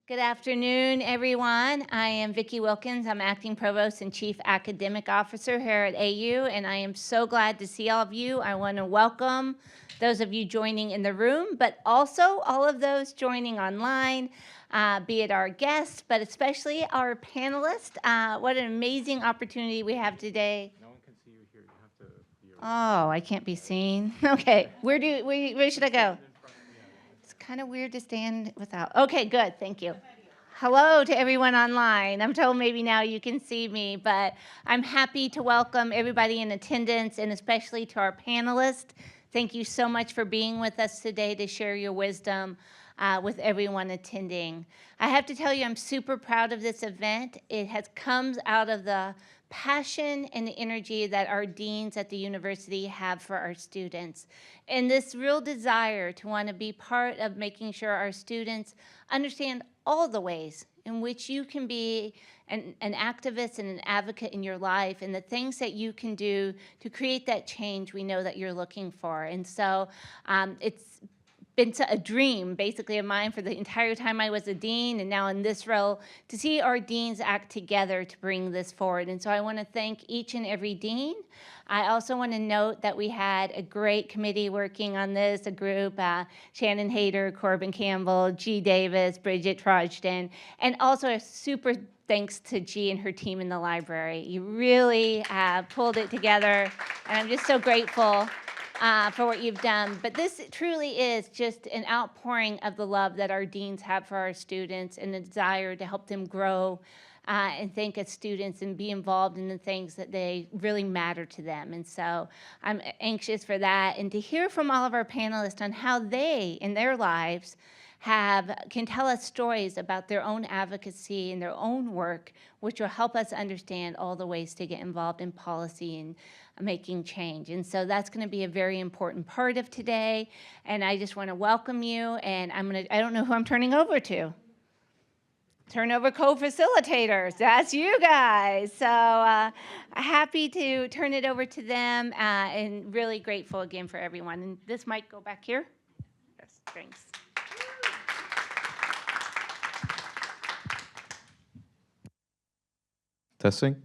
Good afternoon, everyone. I am Vicki Wilkins. I'm Acting Provost and Chief Academic Officer here at AU, and I am so glad to see all of you. I want to welcome those of you joining in the room, but also all of those joining online, be it our guests, but especially our panelists. What an amazing opportunity we have today. No one can see you here. You have to be over. Oh, I can't be seen. Okay, where should I go? It's kind of weird to stand without. Okay, good, thank you. Hello to everyone online. I'm told maybe now you can see me, but I'm happy to welcome everybody in attendance and especially to our panelists. Thank you so much for being with us today to share your wisdom with everyone attending. I have to tell you, I'm super proud of this event. It has comes out of the passion and the energy that our deans at the university have for our students. And this real desire to want to be part of making sure our students understand all the ways in which you can be an activist and an advocate in your life and the things that you can do to create that change we know that you're looking for. And so it's been a dream basically of mine for the entire time I was a dean and now in this role to see our deans act together to bring this forward. And so I want to thank each and every dean. I also want to note that we had a great committee working on this, a group, Shannon Hayter, Corbin Campbell, G. Davis, Bridget Trojden, and also a super thanks to G and her team in the library. You really pulled it together, and I'm just so grateful for what you've done. But this truly is just an outpouring of the love that our deans have for our students and the desire to help them grow and think as students and be involved in the things that they really matter to them. And so I'm anxious for that and to hear from all of our panelists on how they, in their lives, can tell us stories about their own advocacy and their own work, which will help us understand all the ways to get involved in policy and making change. And so that's going to be a very important part of today. And I just want to welcome you. And I don't know who I'm turning over to. Turn over co-facilitators. That's you guys. So happy to turn it over to them and really grateful again for everyone. And this might go back here. Yes, thanks. Testing.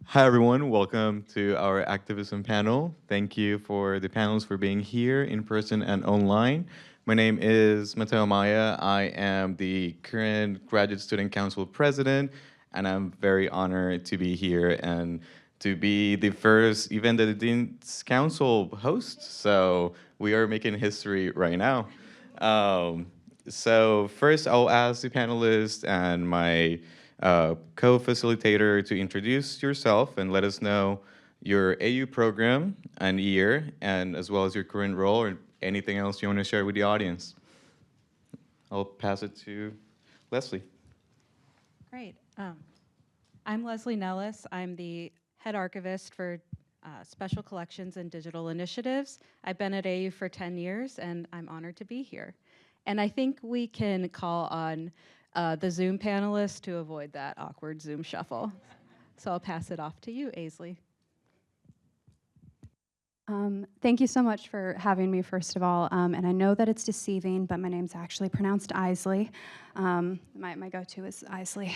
Hi, everyone. Welcome to our activism panel. Thank you for the panelists for being here in person and online. My name is Mateo Maya. I am the current Graduate Student Council president, and I'm very honored to be here and to be the first event that the Dean's Council hosts. So we are making history right now. So first, I'll ask the panelists and my co-facilitator to introduce yourself and let us know your AU program and year, and as well as your current role or anything else you want to share with the audience. I'll pass it to Leslie. Great. I'm Leslie Nellis. I'm the head archivist for Special Collections and Digital Initiatives. I've been at AU for 10 years, and I'm honored to be here. And I think we can call on the Zoom panelists to avoid that awkward Zoom shuffle. So I'll pass it off to you, Aisley. Thank you so much for having me, first of all. And I know that it's deceiving, but my name's actually pronounced Isley. My go-to is Isley.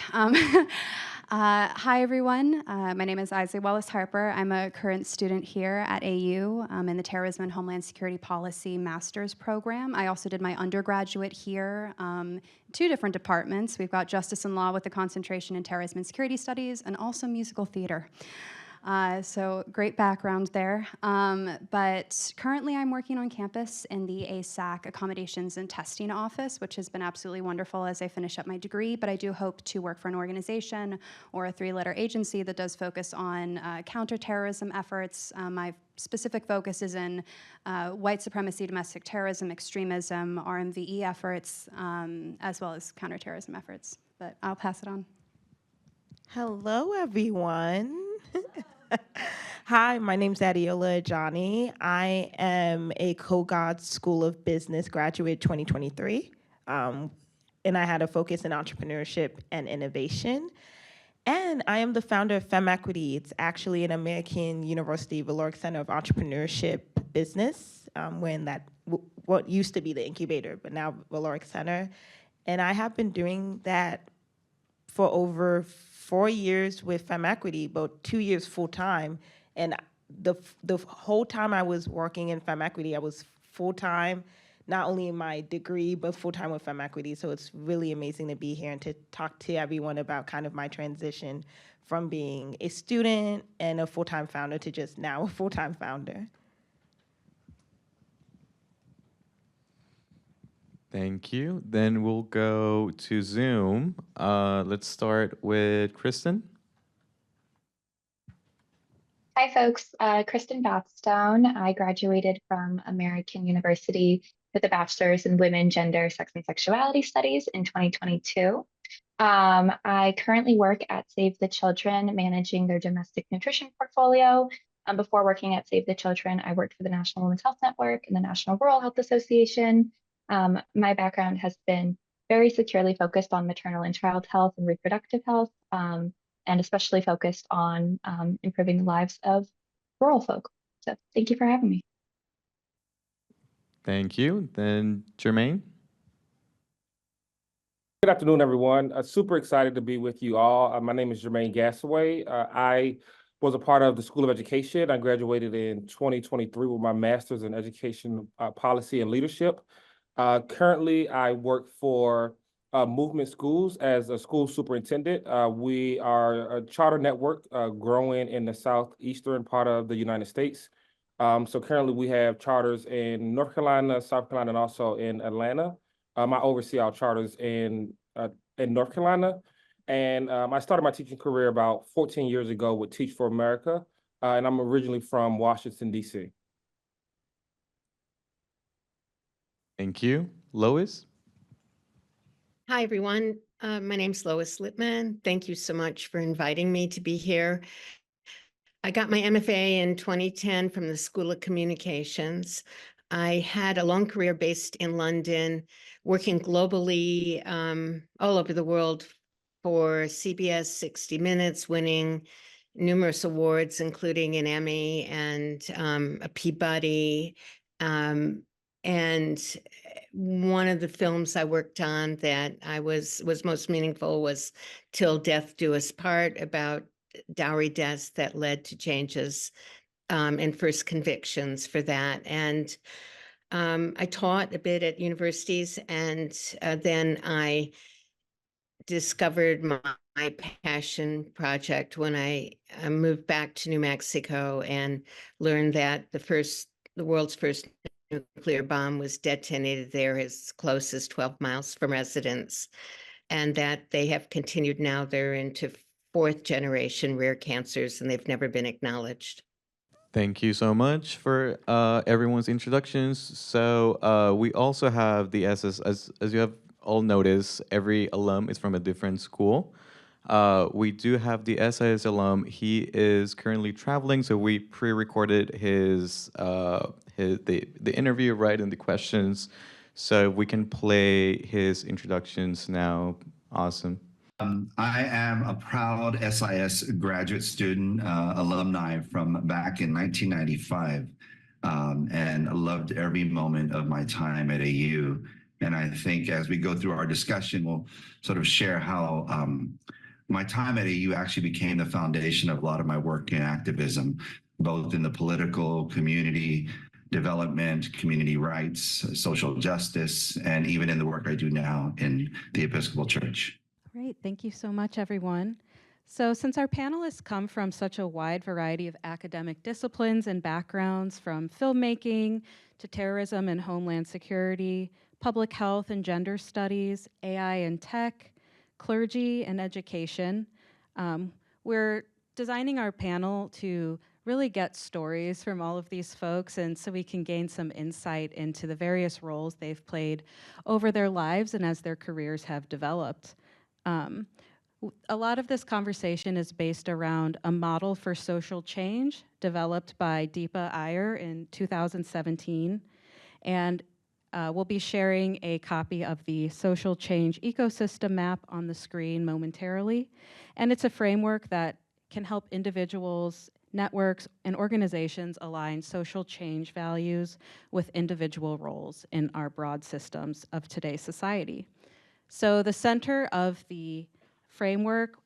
Hi, everyone. My name is Isley Wallace Harper. I'm a current student here at AU in the Terrorism and Homeland Security Policy Master's Program. I also did my undergraduate here, 2 different departments. We've got Justice and Law with a concentration in Terrorism and Security Studies, and also musical theater. So great background there. But currently I'm working on campus in the ASAC Accommodations and Testing Office, which has been absolutely wonderful as I finish up my degree, but I do hope to work for an organization or a 3-letter agency that does focus on counterterrorism efforts. My specific focus is in white supremacy, domestic terrorism, extremism, RMVE efforts, as well as counterterrorism efforts. But I'll pass it on. Hello, everyone. Hi, my name's Adeola Ajani. I am a KOGOD School of Business graduate 2023, and I had a focus in entrepreneurship and innovation. And I am the founder of Fem Equity. It's actually an American University Valoric Center of Entrepreneurship Business. what used to be the incubator, but now Valoric Center. And I have been doing that for over 4 years with Femme Equity, about 2 years full time. And the whole time I was working in Femme Equity, I was full time, not only in my degree, but full time with Femme Equity. So it's really amazing to be here and to talk to everyone about kind of my transition from being a student and a full time founder to just now a full time founder. Thank you. Then we'll go to Zoom. Let's start with Kristen. Hi, folks. Kristen Bathstone. I graduated from American University with a bachelor's in women, gender, sex, and sexuality studies in 2022. I currently work at Save the Children, managing their domestic nutrition portfolio. Before working at Save the Children, I worked for the National Women's Health Network and the National Rural Health Association. My background has been very securely focused on maternal and child health and reproductive health, and especially focused on improving the lives of rural folk. So thank you for having me. Thank you. Then Jermaine. Good afternoon, everyone. Super excited to be with you all. My name is Jermaine Gasaway. I was a part of the School of Education. I graduated in 2023 with my master's in education policy and leadership. Currently, I work for Movement Schools as a school superintendent. We are a charter network growing in the southeastern part of the United States. So currently we have charters in North Carolina, South Carolina, and also in Atlanta. I oversee our charters in North Carolina. And I started my teaching career about 14 years ago with Teach for America. And I'm originally from Washington, D.C. Thank you. Lois. Hi, everyone. My name's Lois Littman. Thank you so much for inviting me to be here. I got my MFA in 2010 from the School of Communications. I had a long career based in London, working globally all over the world for CBS 60 Minutes, winning numerous awards, including an Emmy and a Peabody. And one of the films I worked on that I was most meaningful was Till Death Do Us Part, about dowry deaths that led to changes and first convictions for that. And I taught a bit at universities, and then I discovered my passion project when I moved back to New Mexico and learned that the world's first nuclear bomb was detonated there as close as 12 miles from residence, and that they have continued now. They're into fourth generation rare cancers, and they've never been acknowledged. Thank you so much for everyone's introductions. So we also have the SS, as you have all noticed, every alum is from a different school. We do have the SIS alum. He is currently traveling, so we pre-recorded the interview, right, and the questions, so we can play his introductions now. Awesome. I am a proud SIS graduate student, alumni from back in 1995, and loved every moment of my time at AU. And I think as we go through our discussion, we'll sort of share how my time at AU actually became the foundation of a lot of my work in activism, both in the political, community development, community rights, social justice, and even in the work I do now in the Episcopal Church. Great, thank you so much, everyone. So since our panelists come from such a wide variety of academic disciplines and backgrounds, from filmmaking to terrorism and homeland security, public health and gender studies, AI and tech, clergy and education, we're designing our panel to really get stories from all of these folks, and so we can gain some insight into the various roles they've played over their lives and as their careers have developed. A lot of this conversation is based around a model for social change developed by Deepa Iyer in 2017, and we'll be sharing a copy of the Social Change Ecosystem Map on the screen momentarily. And it's a framework that can help individuals networks, and organizations align social change values with individual roles in our broad systems of today's society. So the center of the framework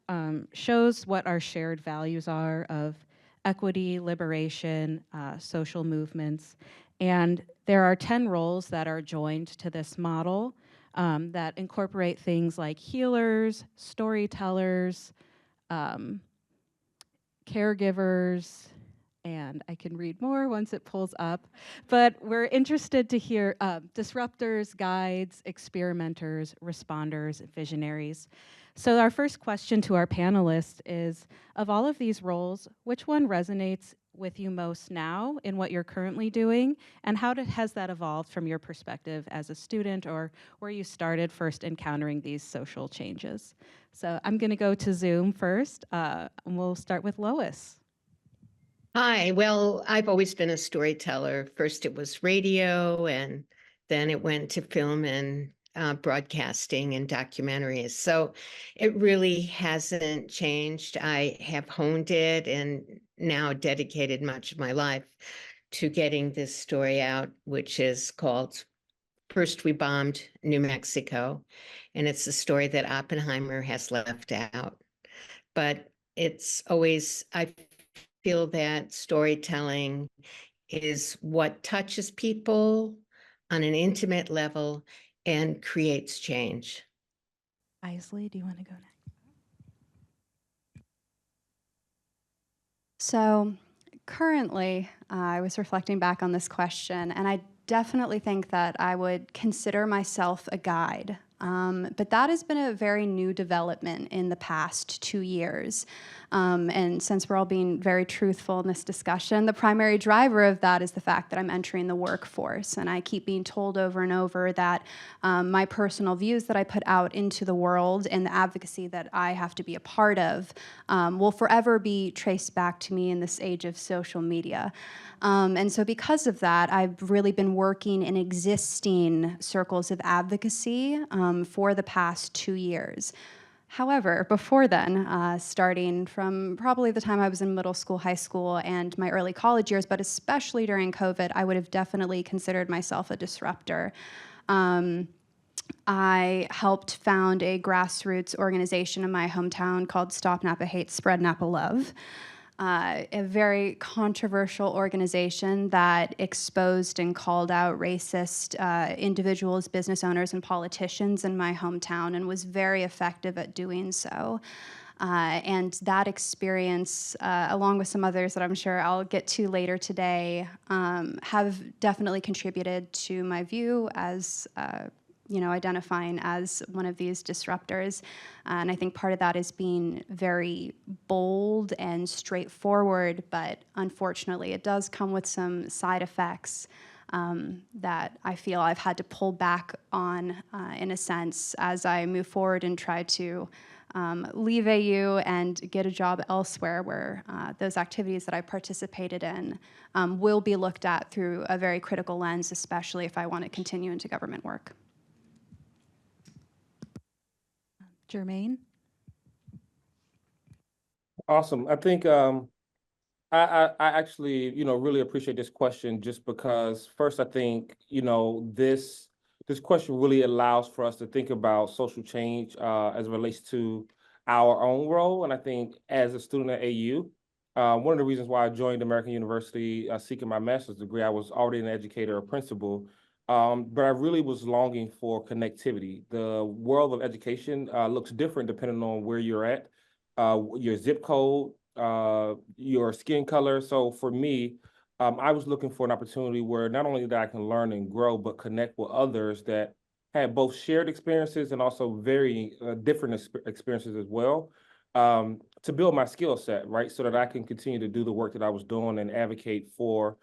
shows what our shared values are of equity, liberation, social movements, and there are 10 roles that are joined to this model that incorporate things like healers, storytellers, caregivers, and I can read more once it pulls up. But we're interested to hear disruptors, guides, experimenters, responders, visionaries. So our first question to our panelists is, of all of these roles, which one resonates with you most now in what you're currently doing? And how has that evolved from your perspective as a student, or where you started first encountering these social changes? So I'm gonna go to Zoom first, and we'll start with Lois. Hi, well, I've always been a storyteller. First it was radio, and then it went to film and broadcasting and documentaries. So it really hasn't changed. I have honed it and now dedicated much of my life to getting this story out, which is called First We Bombed New Mexico. And it's the story that Oppenheimer has left out. But it's always, I feel that storytelling is what touches people on an intimate level and creates change. Isley, do you want to go next? So currently, I was reflecting back on this question, and I definitely think that I would consider myself a guide. But that has been a very new development in the past 2 years. And since we're all being very truthful in this discussion, the primary driver of that is the fact that I'm entering the workforce. And I keep being told over and over that my personal views that I put out into the world and the advocacy that I have to be a part of will forever be traced back to me in this age of social media. And so because of that, I've really been working in existing circles of advocacy for the past 2 years. However, before then, starting from probably the time I was in middle school, high school, and my early college years, but especially during COVID, I would have definitely considered myself a disruptor. I helped found a grassroots organization in my hometown called Stop Napa Hate, Spread Napa Love. A very controversial organization that exposed and called out racist individuals, business owners, and politicians in my hometown, and was very effective at doing so. And that experience, along with some others that I'm sure I'll get to later today, have definitely contributed to my view as identifying as one of these disruptors. And I think part of that is being very bold and straightforward, but unfortunately it does come with some side effects that I feel I've had to pull back on in a sense as I move forward and try to leave AU and get a job elsewhere where those activities that I participated in will be looked at through a very critical lens, especially if I want to continue into government work. Jermaine? Awesome. I think I actually, really appreciate this question just because first I think, this question really allows for us to think about social change as it relates to our own role. And I think as a student at AU, one of the reasons why I joined American University seeking my master's degree, I was already an educator or principal, but I really was longing for connectivity. The world of education looks different depending on where you're at, your zip code, your skin color. So for me, I was looking for an opportunity where not only that I can learn and grow, but connect with others that had both shared experiences and also very different experiences as well, to build my skill set, right? So that I can continue to do the work that I was doing and advocate for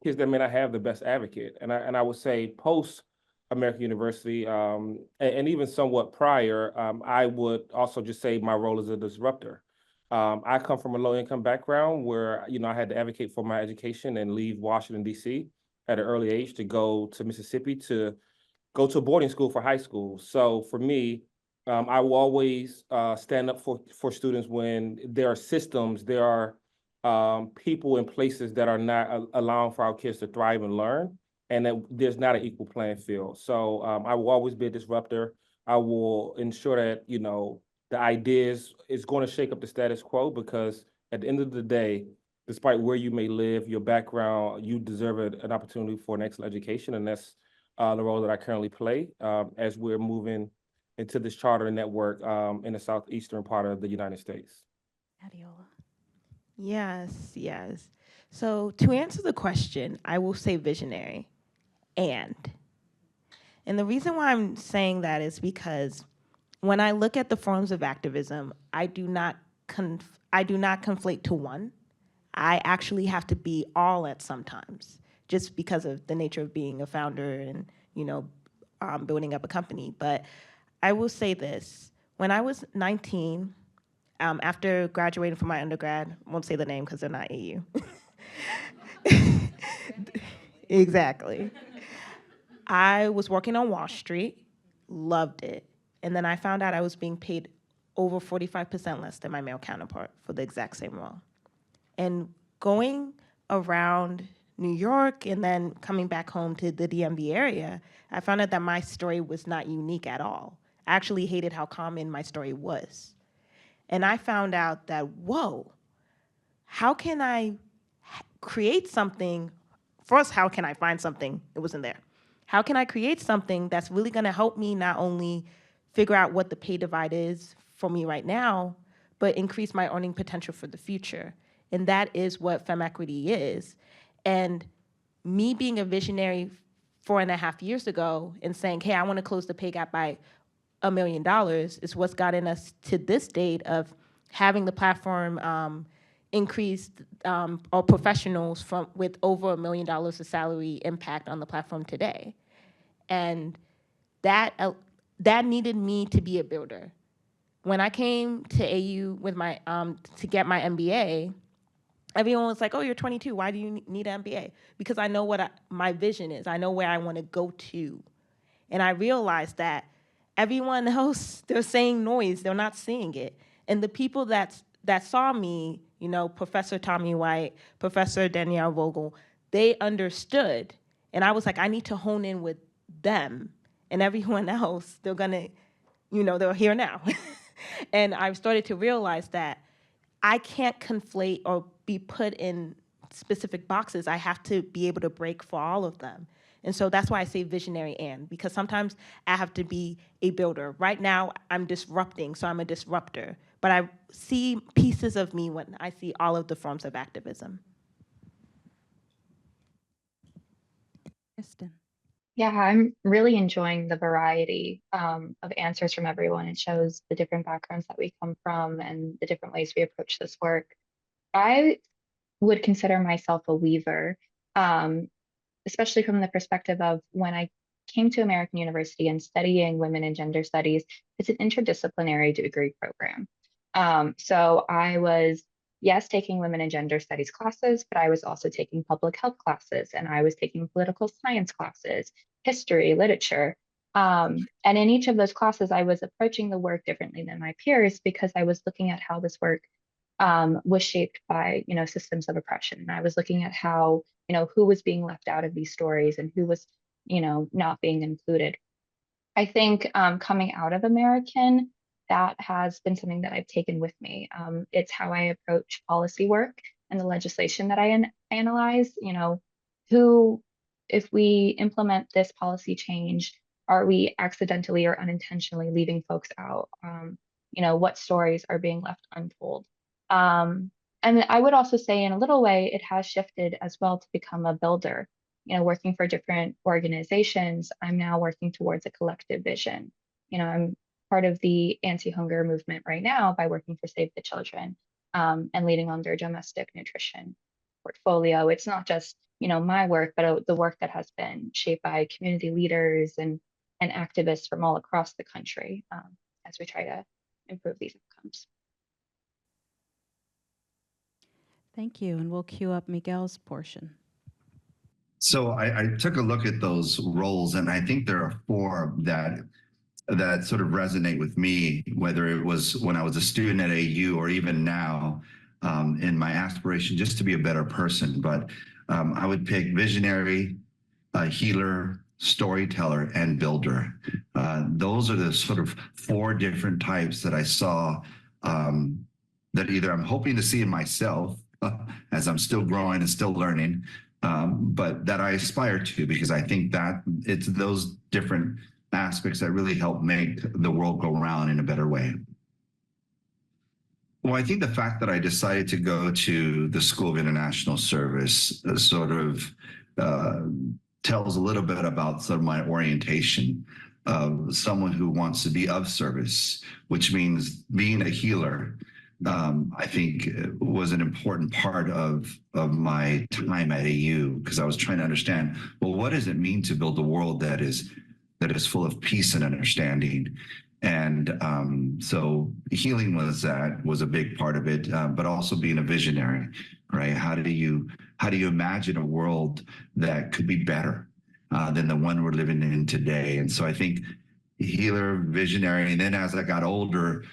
kids that may not have the best advocate. And I would say post American University, and even somewhat prior, I would also just say my role as a disruptor. I come from a low-income background where, I had to advocate for my education and leave Washington, D.C. at an early age to go to Mississippi to go to a boarding school for high school. So for me, I will always stand up for students when there are systems, there are people in places that are not allowing for our kids to thrive and learn, and that there's not an equal playing field. So I will always be a disruptor. I will ensure that, you know, the ideas is going to shake up the status quo, because at the end of the day, despite where you may live, your background, you deserve an opportunity for an excellent education. And that's the role that I currently play as we're moving into this charter network in the southeastern part of the United States. Adeola. Yes, yes. So to answer the question, I will say visionary. And the reason why I'm saying that is because when I look at the forms of activism, I do not conflate to one. I actually have to be all at sometimes, just because of the nature of being a founder and, you know, building up a company. But I will say this: when I was 19, after graduating from my undergrad, I won't say the name because they're not AU. Exactly. I was working on Wall Street, loved it. And then I found out I was being paid over 45% less than my male counterpart for the exact same role. And going around New York and then coming back home to the DMV area, I found out that my story was not unique at all. I actually hated how common my story was. And I found out that, whoa, how can I create something? First, how can I find something? It wasn't there. How can I create something that's really gonna help me not only figure out what the pay divide is for me right now, but increase my earning potential for the future? And that is what Femme Equity is. And me being a visionary 4.5 years ago and saying, hey, I wanna close the pay gap by $1 million is what's gotten us to this date of having the platform increased our professionals with over $1 million of salary impact on the platform today. And that needed me to be a builder. When I came to AU with my to get my MBA, everyone was like, oh, you're 22, why do you need an MBA? Because I know what my vision is. I know where I want to go to. And I realized that everyone else, they're saying noise, they're not seeing it. And the people that saw me, you know, Professor Tommy White, Professor Danielle Vogel, they understood. And I was like, I need to hone in with them. And everyone else, they're gonna, you know, they're here now. And I've started to realize that I can't conflate or be put in specific boxes. I have to be able to break for all of them. And so that's why I say visionary and, because sometimes I have to be a builder. Right now, I'm disrupting, so I'm a disruptor. But I see pieces of me when I see all of the forms of activism. Kristen. Yeah, I'm really enjoying the variety of answers from everyone. It shows the different backgrounds that we come from and the different ways we approach this work. I would consider myself a weaver, especially from the perspective of when I came to American University and studying women and gender studies. It's an interdisciplinary degree program. So I was, yes, taking women and gender studies classes, but I was also taking public health classes, and I was taking political science classes, history, literature. And in each of those classes, I was approaching the work differently than my peers because I was looking at how this work was shaped by, you know, systems of oppression. And I was looking at how, you know, who was being left out of these stories and who was, you know, not being included. I think coming out of American, that has been something that I've taken with me. It's how I approach policy work and the legislation that I analyze. You know, who, if we implement this policy change, are we accidentally or unintentionally leaving folks out? You know, what stories are being left untold? And I would also say, in a little way, it has shifted as well to become a builder. You know, working for different organizations, I'm now working towards a collective vision. You know, I'm part of the anti-hunger movement right now by working for Save the Children and leading on their domestic nutrition portfolio. It's not just, you know, my work, but the work that has been shaped by community leaders and activists from all across the country as we try to improve these outcomes. Thank you, and we'll queue up Miguel's portion. So I took a look at those roles, and I think there are 4 that sort of resonate with me, whether it was when I was a student at AU or even now. in my aspiration just to be a better person. But I would pick visionary, healer, storyteller, and builder. Those are the sort of 4 different types that I saw that either I'm hoping to see in myself as I'm still growing and still learning, but that I aspire to, because I think that it's those different aspects that really help make the world go round in a better way. Well, I think the fact that I decided to go to the School of International Service sort of tells a little bit about sort of my orientation of someone who wants to be of service, which means being a healer. I think was an important part of my time at AU, because I was trying to understand, well, what does it mean to build a world that is full of peace and understanding? And so healing was a big part of it, but also being a visionary, right? How do you imagine a world that could be better than the one we're living in today? And so I think healer, visionary, and then as I got older,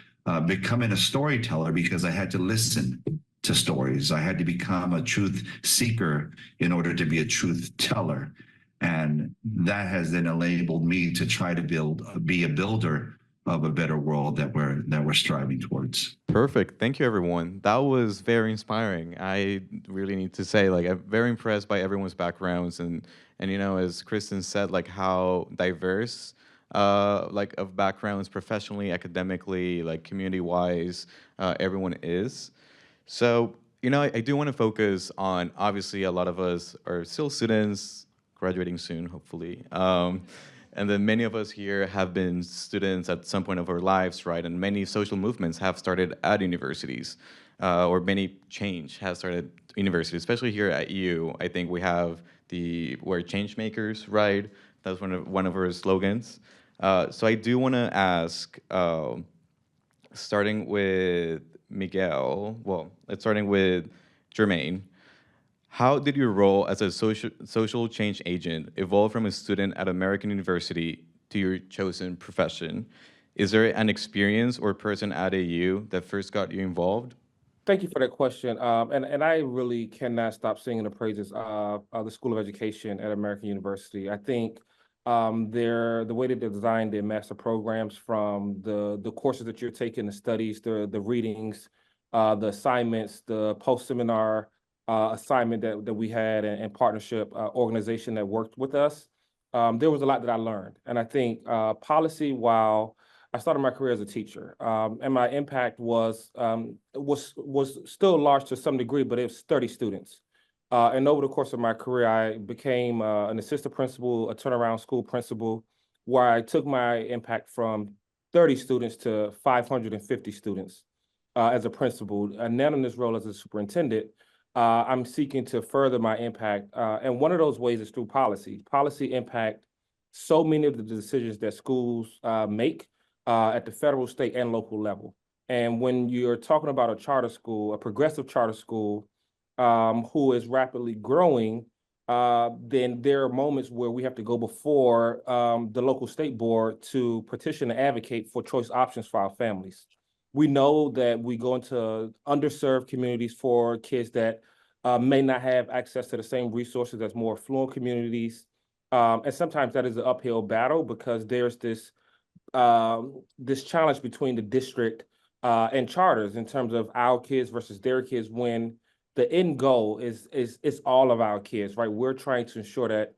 becoming a storyteller, because I had to listen to stories. I had to become a truth seeker in order to be a truth teller. And that has then enabled me to try to be a builder of a better world that we're striving towards. Perfect. Thank you, everyone. That was very inspiring. I really need to say, like, I'm very impressed by everyone's backgrounds, and you know, as Kristen said, like how diverse like of backgrounds, professionally, academically, like community-wise, everyone is. So, you know, I do want to focus on, obviously, a lot of us are still students, graduating soon, hopefully. And then many of us here have been students at some point of our lives, right? And many social movements have started at universities, or many change has started at universities, especially here at EU. I think we have we're change makers, right? That's one of our slogans. So I do want to ask, starting with Miguel, starting with Jermaine, how did your role as a social change agent evolve from a student at American University to your chosen profession? Is there an experience or person at AU that first got you involved? Thank you for that question. And I really cannot stop singing the praises of the School of Education at American University. I think the way that they designed their master programs, from the courses that you're taking, the studies, the readings, the assignments, the post-seminar assignment that we had, and partnership organization that worked with us, there was a lot that I learned. And I think policy, while I started my career as a teacher, and my impact was still large to some degree, but it was 30 students. And over the course of my career, I became an assistant principal, a turnaround school principal, where I took my impact from 30 students to 550 students as a principal. And now in this role as a superintendent, I'm seeking to further my impact. And one of those ways is through policy. Policy impact so many of the decisions that schools make at the federal, state, and local level. And when you're talking about a charter school, a progressive charter school, who is rapidly growing, then there are moments where we have to go before the local state board to petition and advocate for choice options for our families. We know that we go into underserved communities for kids that may not have access to the same resources as more affluent communities. And sometimes that is an uphill battle, because there's this challenge between the district and charters in terms of our kids versus their kids, when the end goal is all of our kids, right? We're trying to ensure that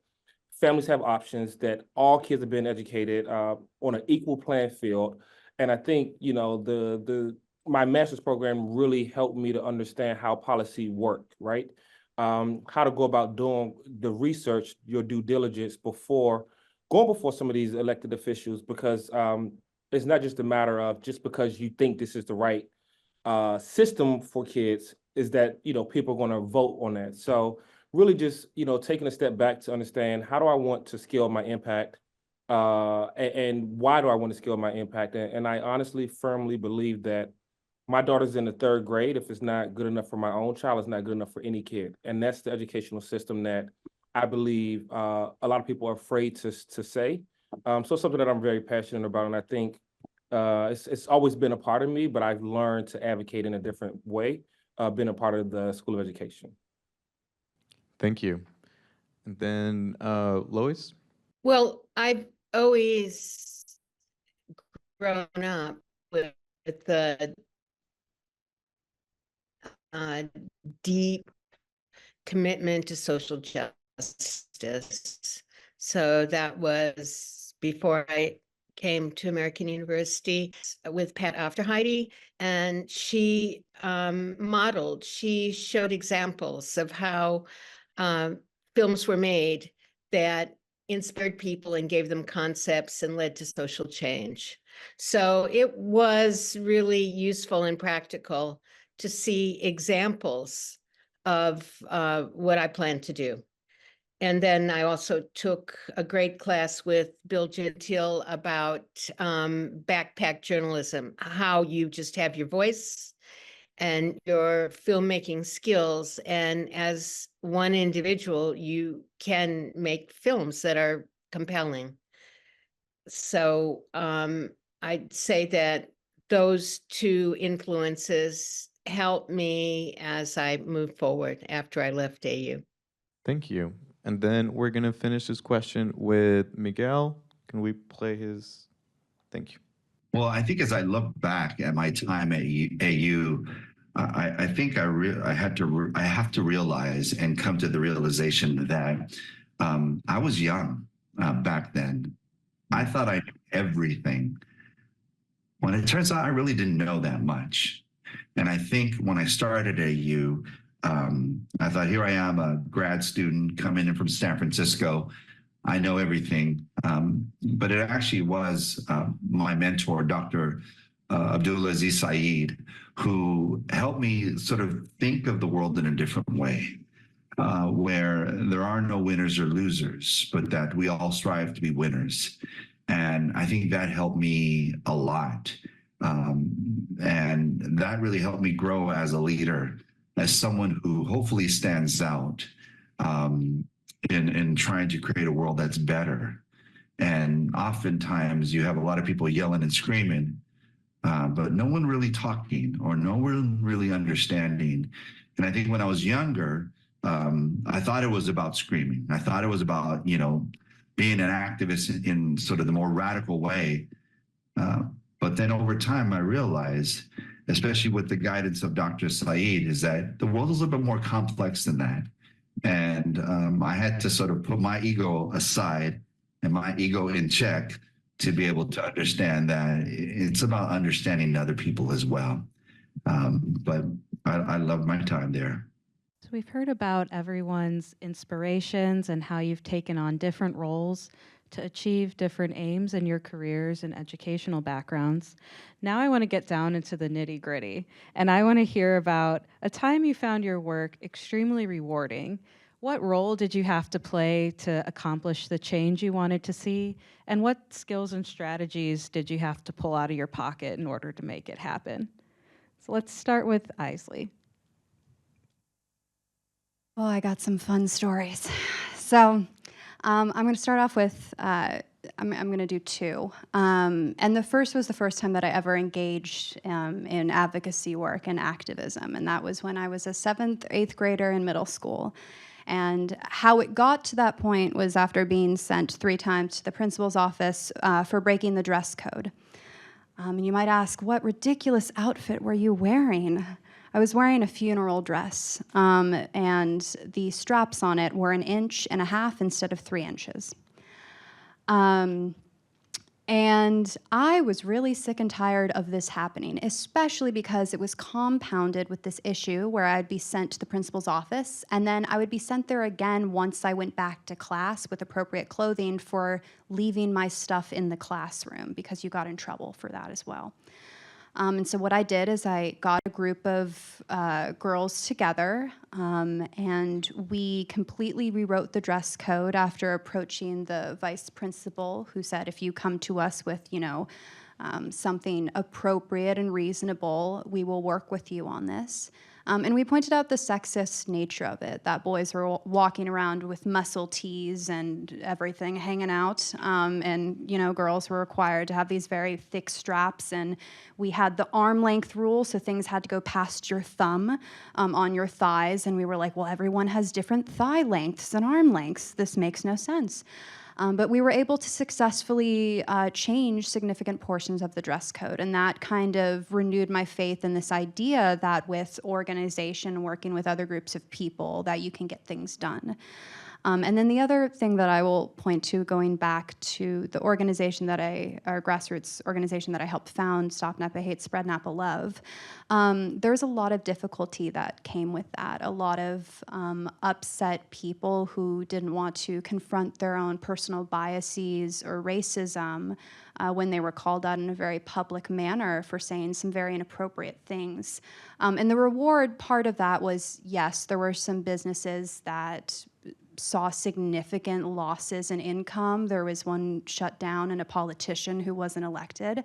families have options, that all kids are being educated on an equal playing field. And I think, you know, my master's program really helped me to understand how policy worked, right? How to go about doing the research, your due diligence before going before some of these elected officials, because it's not just a matter of just because you think this is the right system for kids, is that, you know, people are going to vote on that. So really just, you know, taking a step back to understand, how do I want to scale my impact, and why do I want to scale my impact? And I honestly, firmly believe that my daughter's in the 3rd grade. If it's not good enough for my own child, it's not good enough for any kid. And that's the educational system that I believe a lot of people are afraid to say. So something that I'm very passionate about, and I think it's always been a part of me, but I've learned to advocate in a different way. been a part of the School of Education. Thank you. And then Lois? Well, I've always grown up with the deep commitment to social justice. So that was before I came to American University with Pat Afterheide, and she she showed examples of how films were made that inspired people and gave them concepts and led to social change. So it was really useful and practical to see examples of what I plan to do. And then I also took a great class with Bill Gentile about backpack journalism, how you just have your voice and your filmmaking skills. And as one individual, you can make films that are compelling. So I'd say that those two influences helped me as I moved forward after I left AU. Thank you. And then we're going to finish this question with Miguel. Can we play his? Thank you. Well, I think as I look back at my time at AU, I think I have to realize and come to the realization that I was young back then. I thought I knew everything, when it turns out I really didn't know that much. And I think when I started at AU, I thought, here I am, a grad student coming in from San Francisco. I know everything. But it actually was my mentor, Dr. Abdullah Aziz Saeed, who helped me sort of think of the world in a different way, where there are no winners or losers, but that we all strive to be winners. And I think that helped me a lot. And that really helped me grow as a leader, as someone who hopefully stands out in trying to create a world that's better. And oftentimes you have a lot of people yelling and screaming, but no one really talking or no one really understanding. And I think when I was younger, I thought it was about screaming. I thought it was about, being an activist in sort of the more radical way. But then over time, I realized, especially with the guidance of Dr. Saeed, is that the world is a little bit more complex than that. And I had to sort of put my ego aside and my ego in check to be able to understand that it's about understanding other people as well. But I love my time there. So we've heard about everyone's inspirations and how you've taken on different roles to achieve different aims in your careers and educational backgrounds. Now I want to get down into the nitty-gritty, and I want to hear about a time you found your work extremely rewarding. What role did you have to play to accomplish the change you wanted to see? And what skills and strategies did you have to pull out of your pocket in order to make it happen? So let's start with Isley. Oh, I got some fun stories. So I'm going to start off with, I'm going to do two. And the first was the first time that I ever engaged in advocacy work and activism. And that was when I was a 7th, 8th grader in middle school. And how it got to that point was after being sent 3 times to the principal's office for breaking the dress code. And you might ask, what ridiculous outfit were you wearing? I was wearing a funeral dress, and the straps on it were 1.5 inches instead of 3 inches. And I was really sick and tired of this happening, especially because it was compounded with this issue where I'd be sent to the principal's office, and then I would be sent there again once I went back to class with appropriate clothing for leaving my stuff in the classroom, because you got in trouble for that as well. And so what I did is I got a group of girls together, and we completely rewrote the dress code after approaching the vice principal, who said, if you come to us with, something appropriate and reasonable, we will work with you on this. And we pointed out the sexist nature of it, that boys were walking around with muscle tees and everything hanging out. And, you know, girls were required to have these very thick straps. And we had the arm length rule, so things had to go past your thumb on your thighs. And we were like, well, everyone has different thigh lengths and arm lengths. This makes no sense. But we were able to successfully change significant portions of the dress code, and that kind of renewed my faith in this idea that with organization, working with other groups of people, that you can get things done. And then the other thing that I will point to, going back to the organization that our grassroots organization that I helped found, Stop Napa Hate, Spread Napa Love, there's a lot of difficulty that came with that. A lot of upset people who didn't want to confront their own personal biases or racism when they were called out in a very public manner for saying some very inappropriate things. And the reward part of that was, yes, there were some businesses that saw significant losses in income. There was one shut down and a politician who wasn't elected.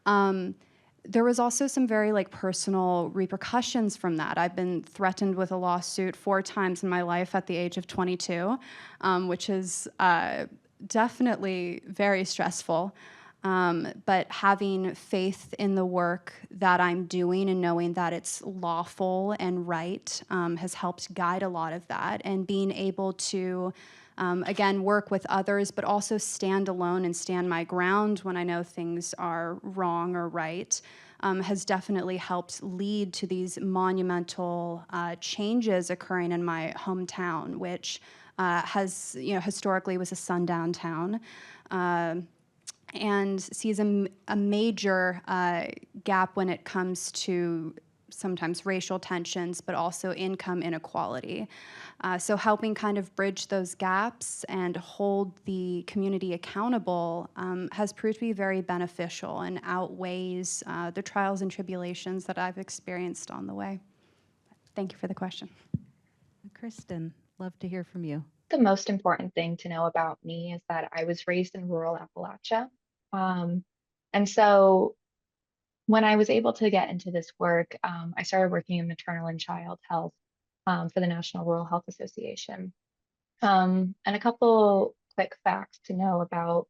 There was also some very personal repercussions from that. I've been threatened with a lawsuit 4 times in my life at the age of 22, which is definitely very stressful. But having faith in the work that I'm doing and knowing that it's lawful and right has helped guide a lot of that. And being able to, again, work with others, but also stand alone and stand my ground when I know things are wrong or right, has definitely helped lead to these monumental changes occurring in my hometown, which has, historically was a sundown town. And sees a major gap when it comes to sometimes racial tensions, but also income inequality. So helping kind of bridge those gaps and hold the community accountable has proved to be very beneficial and outweighs the trials and tribulations that I've experienced on the way. Thank you for the question. Kristen, love to hear from you. The most important thing to know about me is that I was raised in rural Appalachia. And so when I was able to get into this work, I started working in maternal and child health for the National Rural Health Association. And a couple quick facts to know about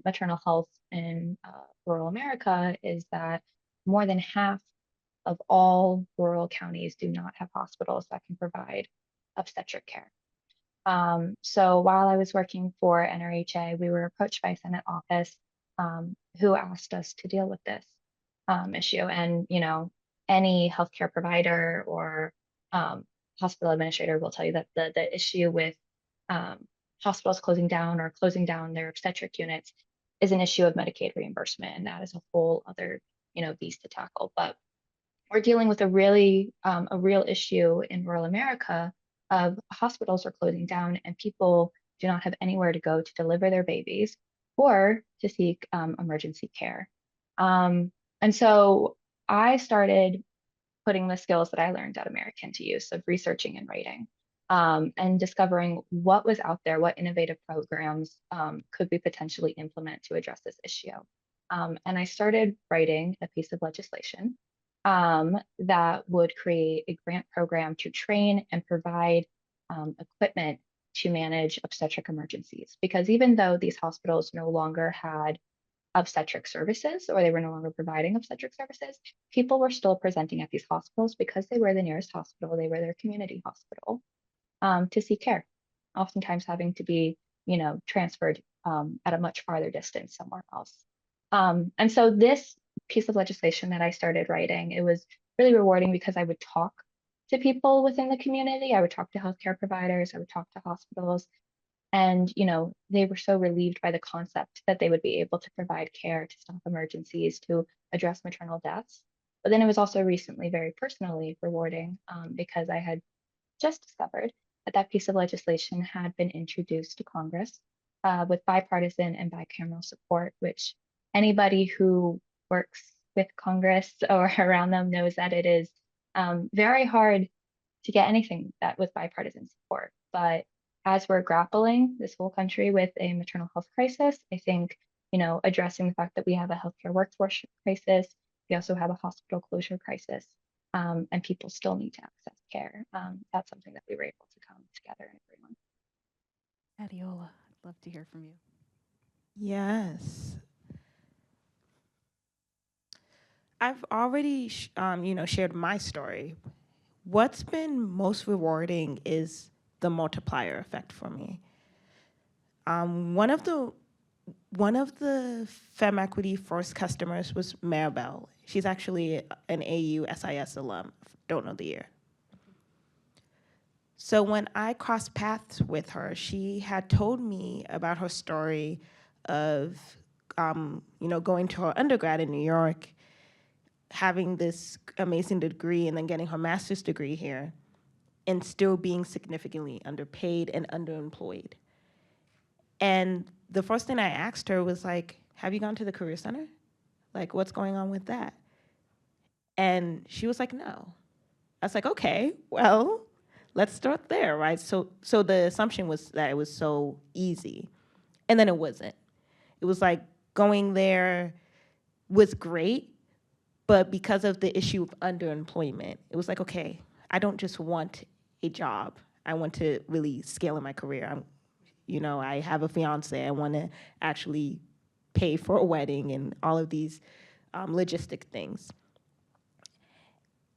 maternal health in rural America is that more than half of all rural counties do not have hospitals that can provide obstetric care. So while I was working for NRHA, we were approached by a Senate office who asked us to deal with this issue. And, any healthcare provider or hospital administrator will tell you that the issue with hospitals closing down or closing down their obstetric units is an issue of Medicaid reimbursement. And that is a whole other, beast to tackle. But we're dealing with a real issue in rural America of hospitals are closing down and people do not have anywhere to go to deliver their babies or to seek emergency care. And so I started putting the skills that I learned at American to use of researching and writing and discovering what was out there, what innovative programs could we potentially implement to address this issue. And I started writing a piece of legislation that would create a grant program to train and provide equipment to manage obstetric emergencies. Because even though these hospitals no longer had obstetric services or they were no longer providing obstetric services, people were still presenting at these hospitals because they were the nearest hospital, they were their community hospital to seek care, oftentimes having to be, transferred at a much farther distance somewhere else. And so this piece of legislation that I started writing, it was really rewarding because I would talk to people within the community. I would talk to healthcare providers, I would talk to hospitals, and they were so relieved by the concept that they would be able to provide care to stop emergencies, to address maternal deaths. But then it was also recently very personally rewarding because I had just discovered that that piece of legislation had been introduced to Congress with bipartisan and bicameral support, which anybody who works with Congress or around them knows that it is very hard to get anything that with bipartisan support. But as we're grappling this whole country with a maternal health crisis, I think, addressing the fact that we have a healthcare workforce crisis, we also have a hospital closure crisis. and people still need to access care. That's something that we were able to come together and agree on. Adeola, I'd love to hear from you. Yes. I've already, shared my story. What's been most rewarding is the multiplier effect for me. One of the Fem Equity first customers was Maribel. She's actually an AU SIS alum. Don't know the year. So when I crossed paths with her, she had told me about her story of, going to her undergrad in New York, having this amazing degree, and then getting her master's degree here, and still being significantly underpaid and underemployed. And the first thing I asked her was like, have you gone to the Career Center? Like, what's going on with that? And she was like, no. I was like, okay, well, let's start there, right? So the assumption was that it was so easy. And then it wasn't. It was like going there was great, but because of the issue of underemployment, it was like, okay, I don't just want a job. I want to really scale in my career. I have a fiance. I want to actually pay for a wedding and all of these logistic things.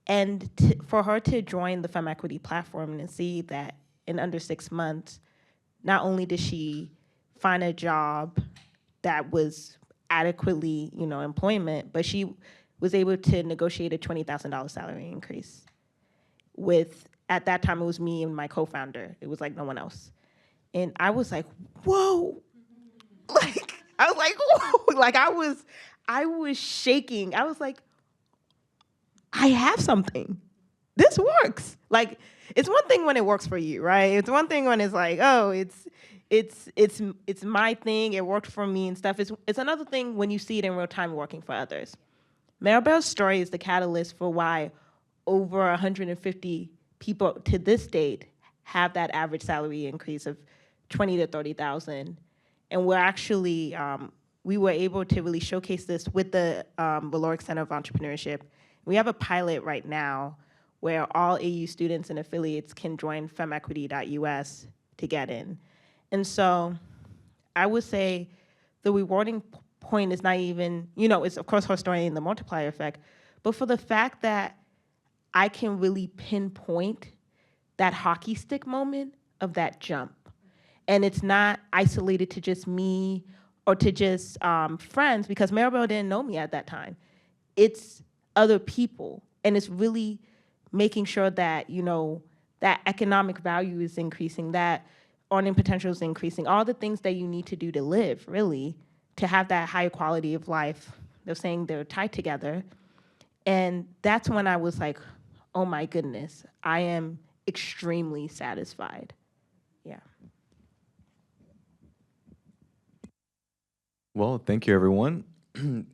And for her to join the Fem Equity platform and see that in under 6 months, not only did she find a job that was adequately, employment, but she was able to negotiate a $20,000 salary increase with, at that time, it was me and my co-founder. It was like no one else. And I was like, whoa. I was like, whoa. I was shaking. I was like, I have something. This works. Like, it's one thing when it works for you, right? It's one thing when it's like, oh, it's my thing. It worked for me and stuff. It's another thing when you see it in real time working for others. Maribel's story is the catalyst for why over 150 people to this date have that average salary increase of 20 to 30,000. And we're actually, we were able to really showcase this with the Valoric Center of Entrepreneurship. We have a pilot right now where all AU students and affiliates can join femequity.us to get in. And so I would say the rewarding point is not even, it's of course her story and the multiplier effect, but for the fact that I can really pinpoint that hockey stick moment of that jump. And it's not isolated to just me or to just friends, because Maribel didn't know me at that time. It's other people. And it's really making sure that, that economic value is increasing, that earning potential is increasing, all the things that you need to do to live, really, to have that higher quality of life. They're saying they're tied together. And that's when I was like, oh my goodness, I am extremely satisfied. Yeah. Well, thank you, everyone.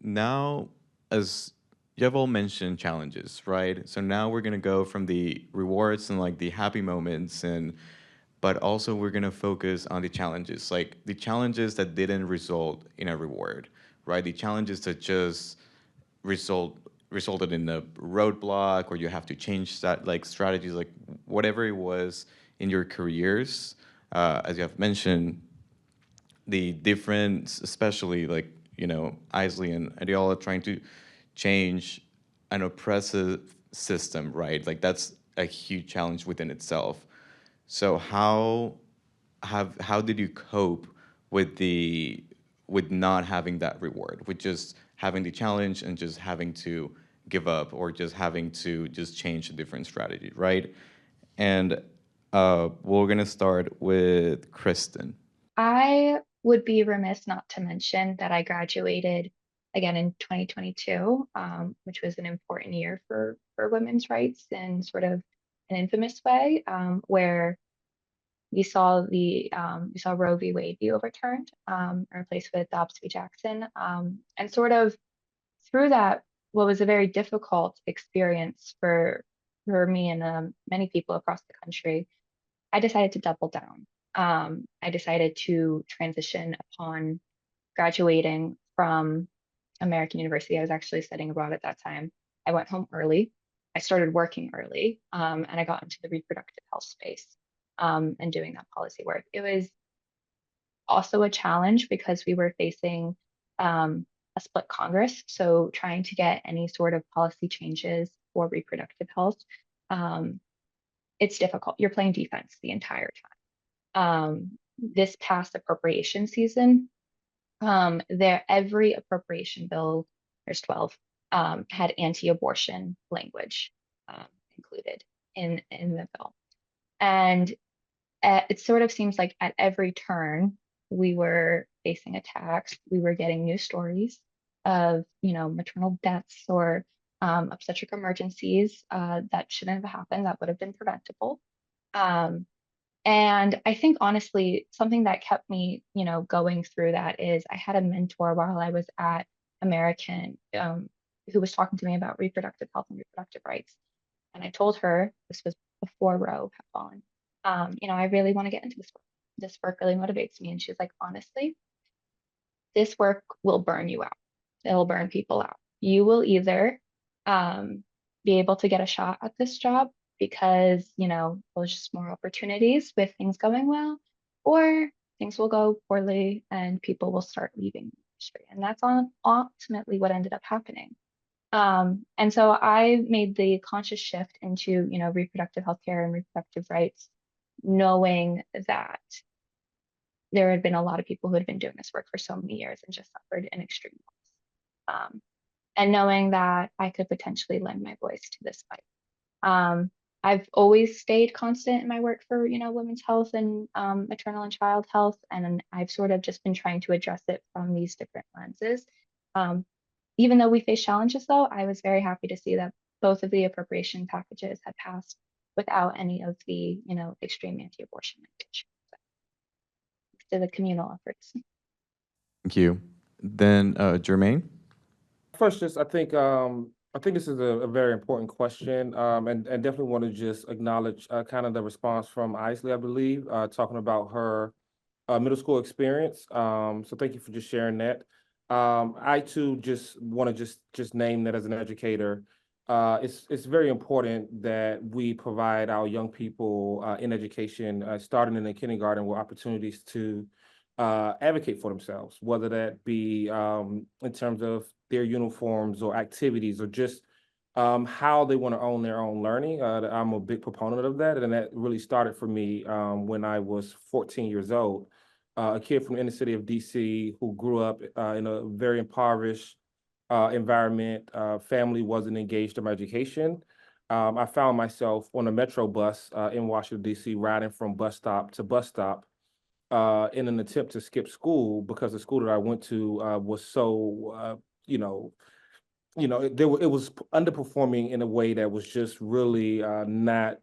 Now, as you have all mentioned challenges, right? So now we're gonna go from the rewards and like the happy moments, but also we're gonna focus on the challenges, like the challenges that didn't result in a reward, right? The challenges that just resulted in a roadblock, or you have to change that, like strategies, like whatever it was in your careers. As you have mentioned, the difference, especially like, Isley and Adeola trying to change an oppressive system, right? Like that's a huge challenge within itself. So how did you cope with not having that reward, with just having the challenge and just having to give up, or just having to just change a different strategy, right? And we're gonna start with Kristen. I would be remiss not to mention that I graduated again in 2022, which was an important year for women's rights in sort of an infamous way, where we saw Roe v. Wade be overturned, and replaced with Dobbs v. Jackson, and sort of through that, what was a very difficult experience for me and many people across the country, I decided to double down. I decided to transition upon graduating from American University. I was actually studying abroad at that time. I went home early. I started working early, and I got into the reproductive health space, and doing that policy work. It was also a challenge because we were facing a split Congress. So trying to get any sort of policy changes for reproductive health, it's difficult. You're playing defense the entire time. This past appropriation season, every appropriation bill, there's 12, had anti-abortion language included in the bill. And it sort of seems like at every turn, we were facing attacks. We were getting news stories of, maternal deaths or obstetric emergencies that shouldn't have happened, that would have been preventable. And I think honestly, something that kept me, going through that is I had a mentor while I was at American who was talking to me about reproductive health and reproductive rights. And I told her, this was before Roe had fallen, I really want to get into this work. This work really motivates me. And she's like, honestly, this work will burn you out. It'll burn people out. You will either be able to get a shot at this job because, there's just more opportunities with things going well, or things will go poorly and people will start leaving the industry. And that's ultimately what ended up happening. And so I made the conscious shift into, reproductive healthcare and reproductive rights, knowing that there had been a lot of people who had been doing this work for so many years and just suffered an extreme loss. And knowing that I could potentially lend my voice to this fight. I've always stayed constant in my work for, women's health and maternal and child health, and I've sort of just been trying to address it from these different lenses. Even though we face challenges, though, I was very happy to see that both of the appropriation packages had passed without any of the, extreme anti-abortion language. To the communal efforts. Thank you. Then Jermaine. First, I think this is a very important question, and definitely want to just acknowledge kind of the response from Isley, I believe, talking about her middle school experience. So thank you for just sharing that. I too just want to just name that as an educator. It's very important that we provide our young people in education, starting in the kindergarten, with opportunities to advocate for themselves, whether that be in terms of their uniforms or activities or just how they want to own their own learning. I'm a big proponent of that, and that really started for me when I was 14 years old. A kid from the inner city of DC who grew up in a very impoverished environment. Family wasn't engaged in my education. I found myself on a metro bus in Washington, D.C., riding from bus stop to bus stop in an attempt to skip school because the school that I went to was so, it was underperforming in a way that was just really not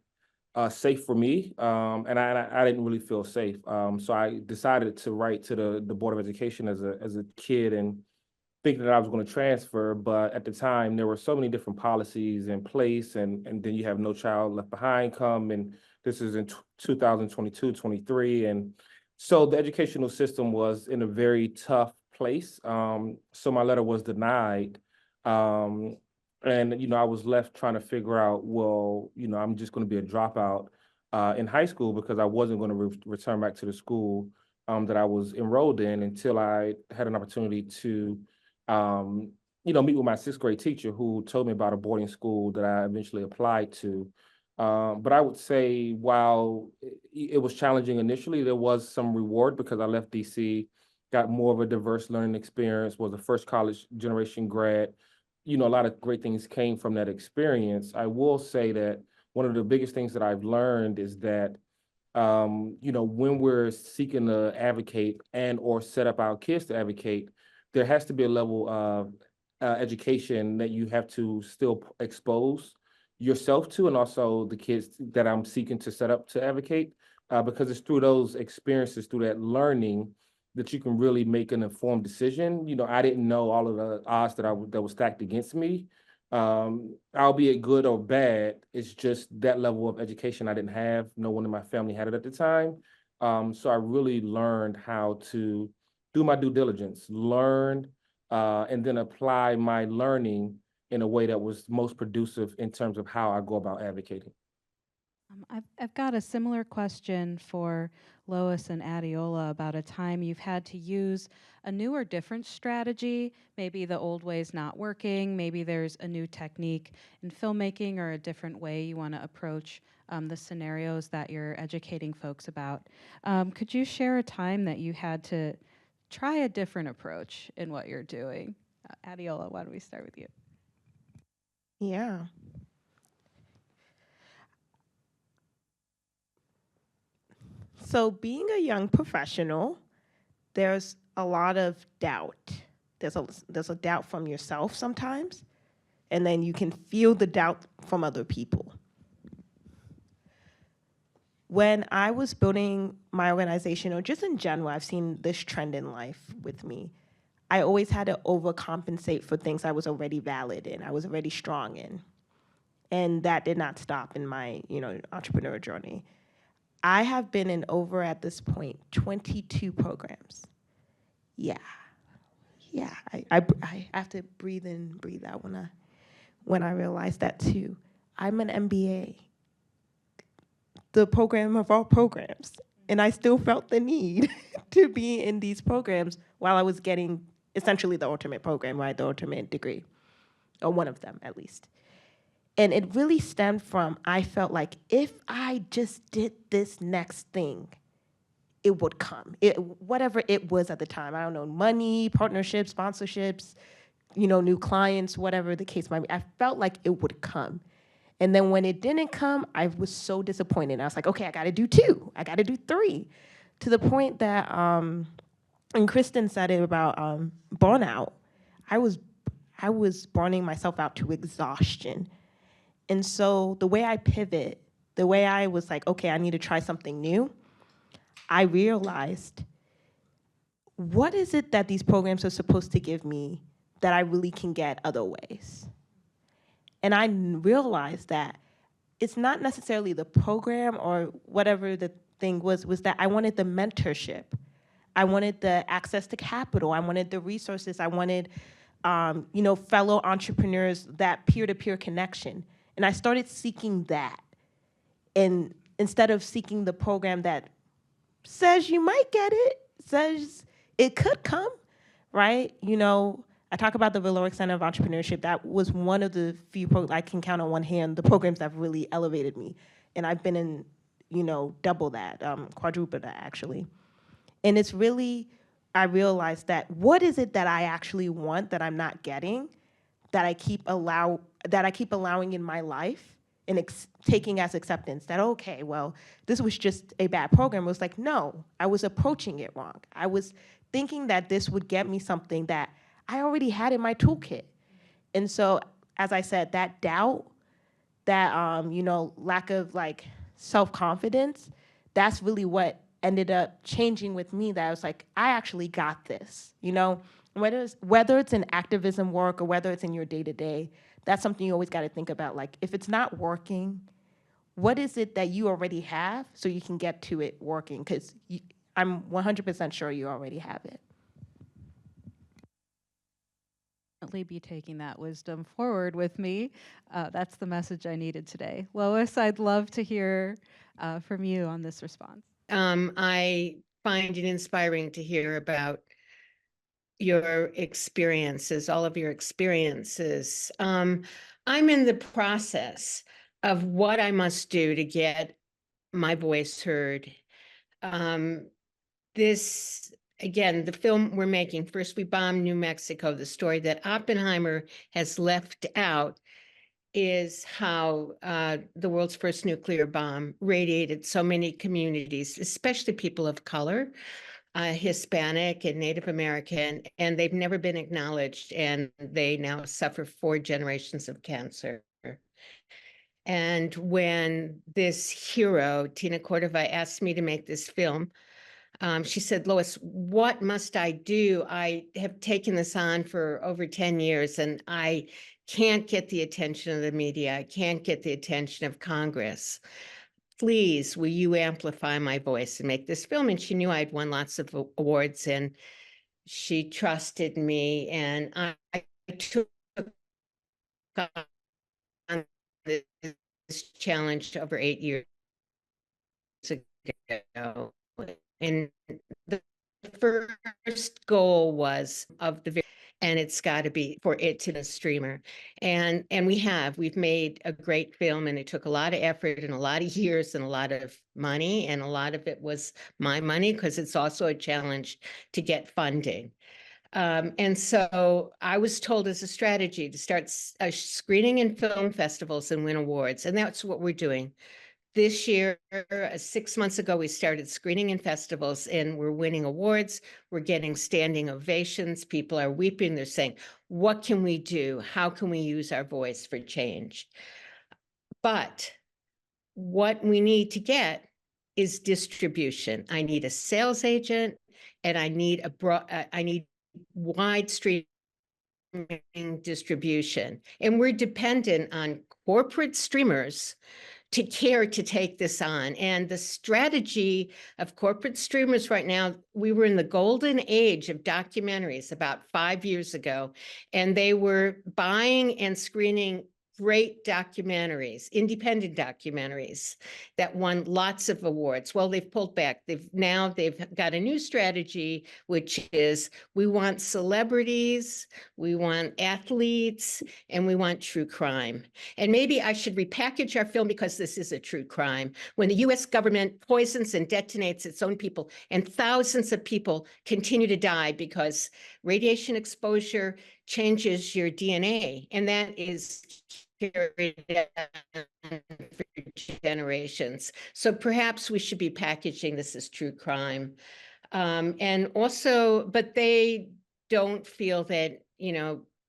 safe for me, and I didn't really feel safe. So I decided to write to the Board of Education as a kid and thinking that I was going to transfer. But at the time, there were so many different policies in place, and then you have No Child Left Behind come, and this is in 2022, 23, and so the educational system was in a very tough place. So my letter was denied. And, I was left trying to figure out, well, I'm just going to be a dropout in high school because I wasn't going to return back to the school that I was enrolled in until I had an opportunity to, meet with my sixth grade teacher who told me about a boarding school that I eventually applied to. But I would say while it was challenging initially, there was some reward because I left DC, got more of a diverse learning experience, was a first college generation grad. A lot of great things came from that experience. I will say that one of the biggest things that I've learned is that, when we're seeking to advocate and or set up our kids to advocate, there has to be a level of education that you have to still expose yourself to, and also the kids that I'm seeking to set up to advocate, because it's through those experiences, through that learning, that you can really make an informed decision. I didn't know all of the odds that were stacked against me, albeit good or bad. It's just that level of education I didn't have. No one in my family had it at the time. So I really learned how to do my due diligence, learn, and then apply my learning in a way that was most producive in terms of how I go about advocating. I've got a similar question for Lois and Adeola about a time you've had to use a new or different strategy. Maybe the old way is not working. Maybe there's a new technique in filmmaking or a different way you want to approach the scenarios that you're educating folks about. Could you share a time that you had to try a different approach in what you're doing? Adeola, why don't we start with you? Yeah. So being a young professional, there's a lot of doubt. There's a doubt from yourself sometimes, and then you can feel the doubt from other people. When I was building my organization, or just in general, I've seen this trend in life with me. I always had to overcompensate for things I was already valid in, I was already strong in. And that did not stop in my, entrepreneur journey. I have been in over, at this point, 22 programs. Yeah. I have to breathe in, breathe out when I realized that too. I'm an MBA, the program of all programs, and I still felt the need to be in these programs while I was getting essentially the ultimate program, right? The ultimate degree, or one of them at least. And it really stemmed from, I felt like if I just did this next thing, it would come. Whatever it was at the time, I don't know, money, partnerships, sponsorships, new clients, whatever the case might be. I felt like it would come. And then when it didn't come, I was so disappointed. I was like, okay, I gotta do 2, I gotta do 3. To the point that, and Kristen said it about burnout, I was burning myself out to exhaustion. And so the way I pivot, the way I was like, okay, I need to try something new, I realized, what is it that these programs are supposed to give me that I really can get other ways? And I realized that it's not necessarily the program or whatever the thing was that I wanted the mentorship. I wanted the access to capital. I wanted the resources. I wanted, fellow entrepreneurs, that peer-to-peer connection. And I started seeking that. And instead of seeking the program that says you might get it, says it could come, right? I talk about the Valoric Center of Entrepreneurship. That was one of the few I can count on one hand, the programs that have really elevated me. And I've been in, double that, quadruple that actually. And it's really, I realized that what is it that I actually want that I'm not getting, that I keep allowing in my life and taking as acceptance that, okay, well, this was just a bad program. It was like, no, I was approaching it wrong. I was thinking that this would get me something that I already had in my toolkit. And so, as I said, that doubt, that, lack of self-confidence, that's really what ended up changing with me, that I was like, I actually got this, whether it's in activism work or whether it's in your day-to-day, that's something you always got to think about. Like, if it's not working, what is it that you already have so you can get to it working? Because I'm 100% sure you already have it. Be taking that wisdom forward with me. That's the message I needed today. Lois, I'd love to hear from you on this response. I find it inspiring to hear about your experiences, all of your experiences. I'm in the process of what I must do to get my voice heard. Again, the film we're making, First We Bombed New Mexico, the story that Oppenheimer has left out is how the world's first nuclear bomb radiated so many communities, especially people of color, Hispanic and Native American, and they've never been acknowledged, and they now suffer 4 generations of cancer. And when this hero, Tina Cordova, asked me to make this film, she said, Lois, what must I do? I have taken this on for over 10 years, and I can't get the attention of the media. I can't get the attention of Congress. Please, will you amplify my voice and make this film? And she knew I'd won lots of awards, and she trusted me. And I took on this challenge over 8 years ago. And the first goal was of the, and it's got to be for it to the streamer. And we've made a great film, and it took a lot of effort and a lot of years and a lot of money. And a lot of it was my money, because it's also a challenge to get funding. And so I was told as a strategy to start screening in film festivals and win awards. And that's what we're doing. This year, 6 months ago, we started screening in festivals, and we're winning awards. We're getting standing ovations. People are weeping. They're saying, what can we do? How can we use our voice for change? But what we need to get is distribution. I need a sales agent, and I need wide streaming distribution. And we're dependent on corporate streamers to care to take this on. And the strategy of corporate streamers right now, we were in the golden age of documentaries about 5 years ago, and they were buying and screening great documentaries, independent documentaries that won lots of awards. Well, they've pulled back. They've got a new strategy, which is we want celebrities, we want athletes, and we want true crime. And maybe I should repackage our film, because this is a true crime. When the US government poisons and detonates its own people, and thousands of people continue to die because radiation exposure changes your DNA, and that is carried on for generations. So perhaps we should be packaging this as true crime. And also, but they don't feel that,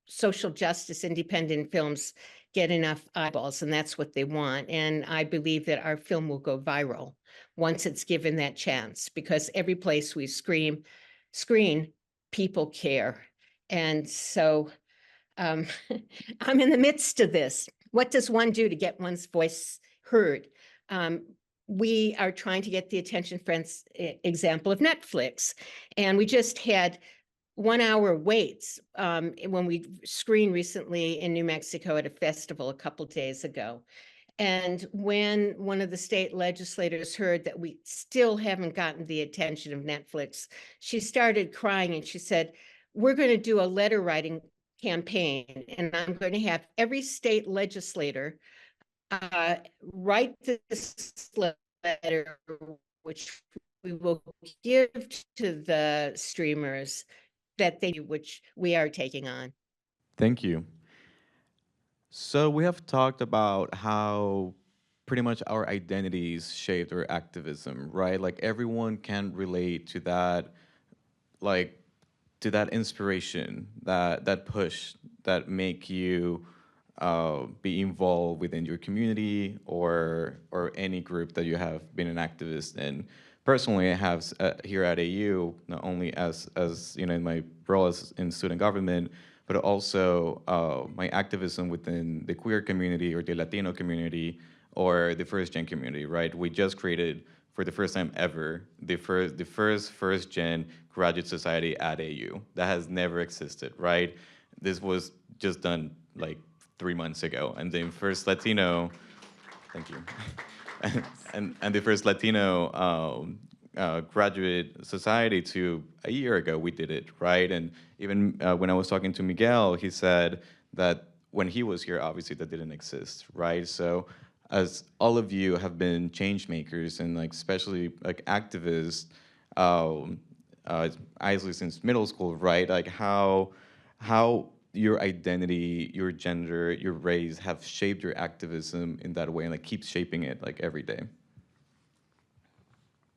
social justice independent films get enough eyeballs, and that's what they want. And I believe that our film will go viral once it's given that chance, because every place we screen, people care. And so I'm in the midst of this. What does one do to get one's voice heard? We are trying to get the attention, for example, of Netflix. And we just had 1 hour waits when we screened recently in New Mexico at a festival a couple days ago. And when one of the state legislators heard that we still haven't gotten the attention of Netflix, she started crying, and she said, we're going to do a letter writing campaign, and I'm going to have every state legislator write this letter, which we will give to the streamers, which we are taking on. Thank you. So we have talked about how pretty much our identities shaped our activism, right? Like everyone can relate to that, like to that inspiration, that push that make you be involved within your community or any group that you have been an activist in. Personally, I have here at AU, not only as in my role as in student government, but also my activism within the queer community or the Latino community or the first gen community, right? We just created, for the first time ever, the first gen graduate society at AU. That has never existed, right? This was just done like 3 months ago, and the first Latino, thank you, and the first Latino graduate society to a year ago, we did it, right? And even when I was talking to Miguel, he said that when he was here, obviously that didn't exist, right? So as all of you have been change makers and like especially like activists, obviously since middle school, right? Like how your identity, your gender, your race have shaped your activism in that way and like keeps shaping it like every day.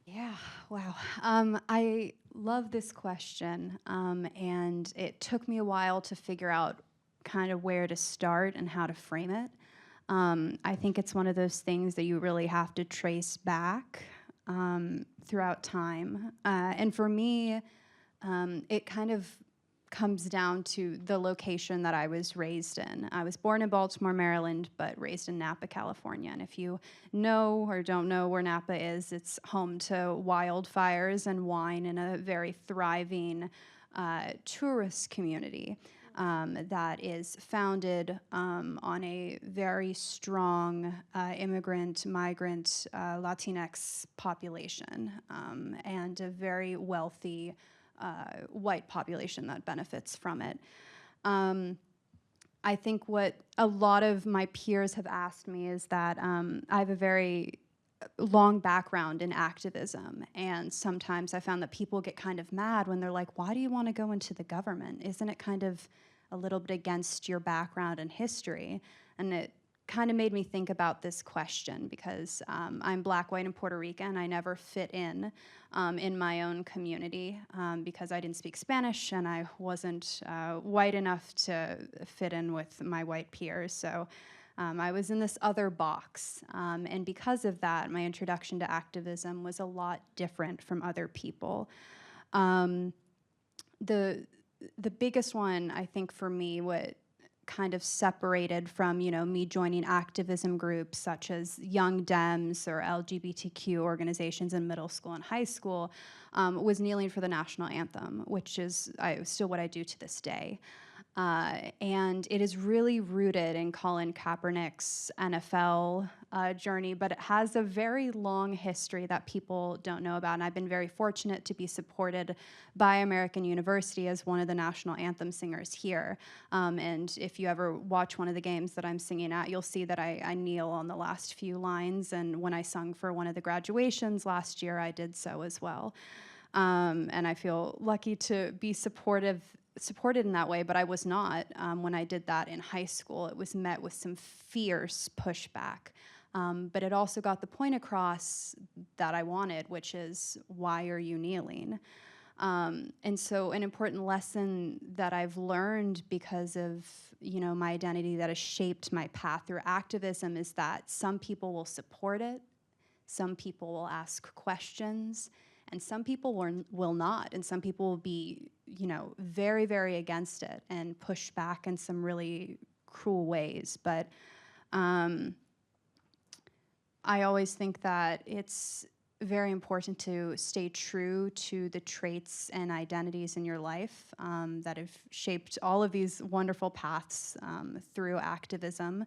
Yeah, wow. I love this question, and it took me a while to figure out kind of where to start and how to frame it. I think it's one of those things that you really have to trace back throughout time. And for me, it kind of comes down to the location that I was raised in. I was born in Baltimore, Maryland, but raised in Napa, California. And if you know or don't know where Napa is, it's home to wildfires and wine and a very thriving tourist community. that is founded on a very strong immigrant, migrant, Latinx population, and a very wealthy white population that benefits from it. I think what a lot of my peers have asked me is that I have a very long background in activism, and sometimes I found that people get kind of mad when they're like, why do you want to go into the government? Isn't it kind of a little bit against your background and history? And it kind of made me think about this question because I'm Black, white, and Puerto Rican. I never fit in my own community because I didn't speak Spanish and I wasn't white enough to fit in with my white peers. So I was in this other box. And because of that, my introduction to activism was a lot different from other people. The biggest one, I think, for me, what kind of separated from, me joining activism groups such as Young Dems or LGBTQ organizations in middle school and high school was kneeling for the national anthem, which is still what I do to this day. And it is really rooted in Colin Kaepernick's NFL journey, but it has a very long history that people don't know about. And I've been very fortunate to be supported by American University as one of the national anthem singers here. And if you ever watch one of the games that I'm singing at, you'll see that I kneel on the last few lines. And when I sung for one of the graduations last year, I did so as well. And I feel lucky to be supported in that way, but I was not when I did that in high school. It was met with some fierce pushback, but it also got the point across that I wanted, which is, why are you kneeling? And so an important lesson that I've learned because of my identity that has shaped my path through activism is that some people will support it, some people will ask questions, and some people will not, and some people will be, very, very against it and push back in some really cruel ways. But I always think that it's very important to stay true to the traits and identities in your life that have shaped all of these wonderful paths through activism.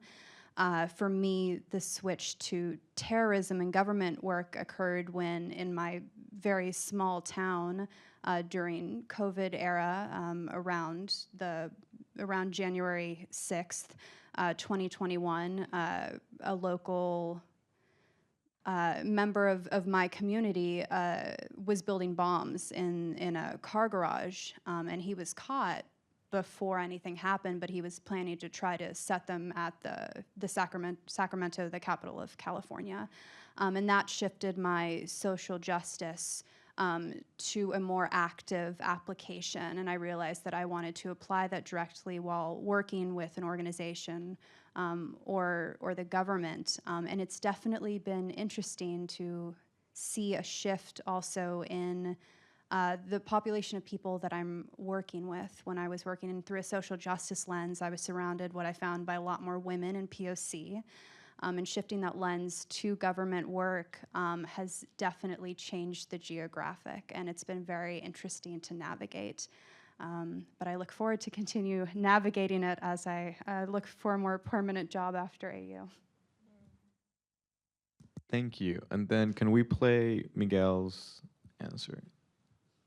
For me, the switch to terrorism and government work occurred when, in my very small town, during COVID era, around January 6th, 2021, a local member of my community was building bombs in a car garage, and he was caught before anything happened, but he was planning to try to set them at the Sacramento, the capital of California. And that shifted my social justice to a more active application. And I realized that I wanted to apply that directly while working with an organization or the government. And it's definitely been interesting to see a shift also in the population of people that I'm working with. When I was working through a social justice lens, I was surrounded, what I found, by a lot more women in POC. And shifting that lens to government work has definitely changed the geographic, and it's been very interesting to navigate. But I look forward to continue navigating it as I look for a more permanent job after AU. Thank you. And then can we play Miguel's answer?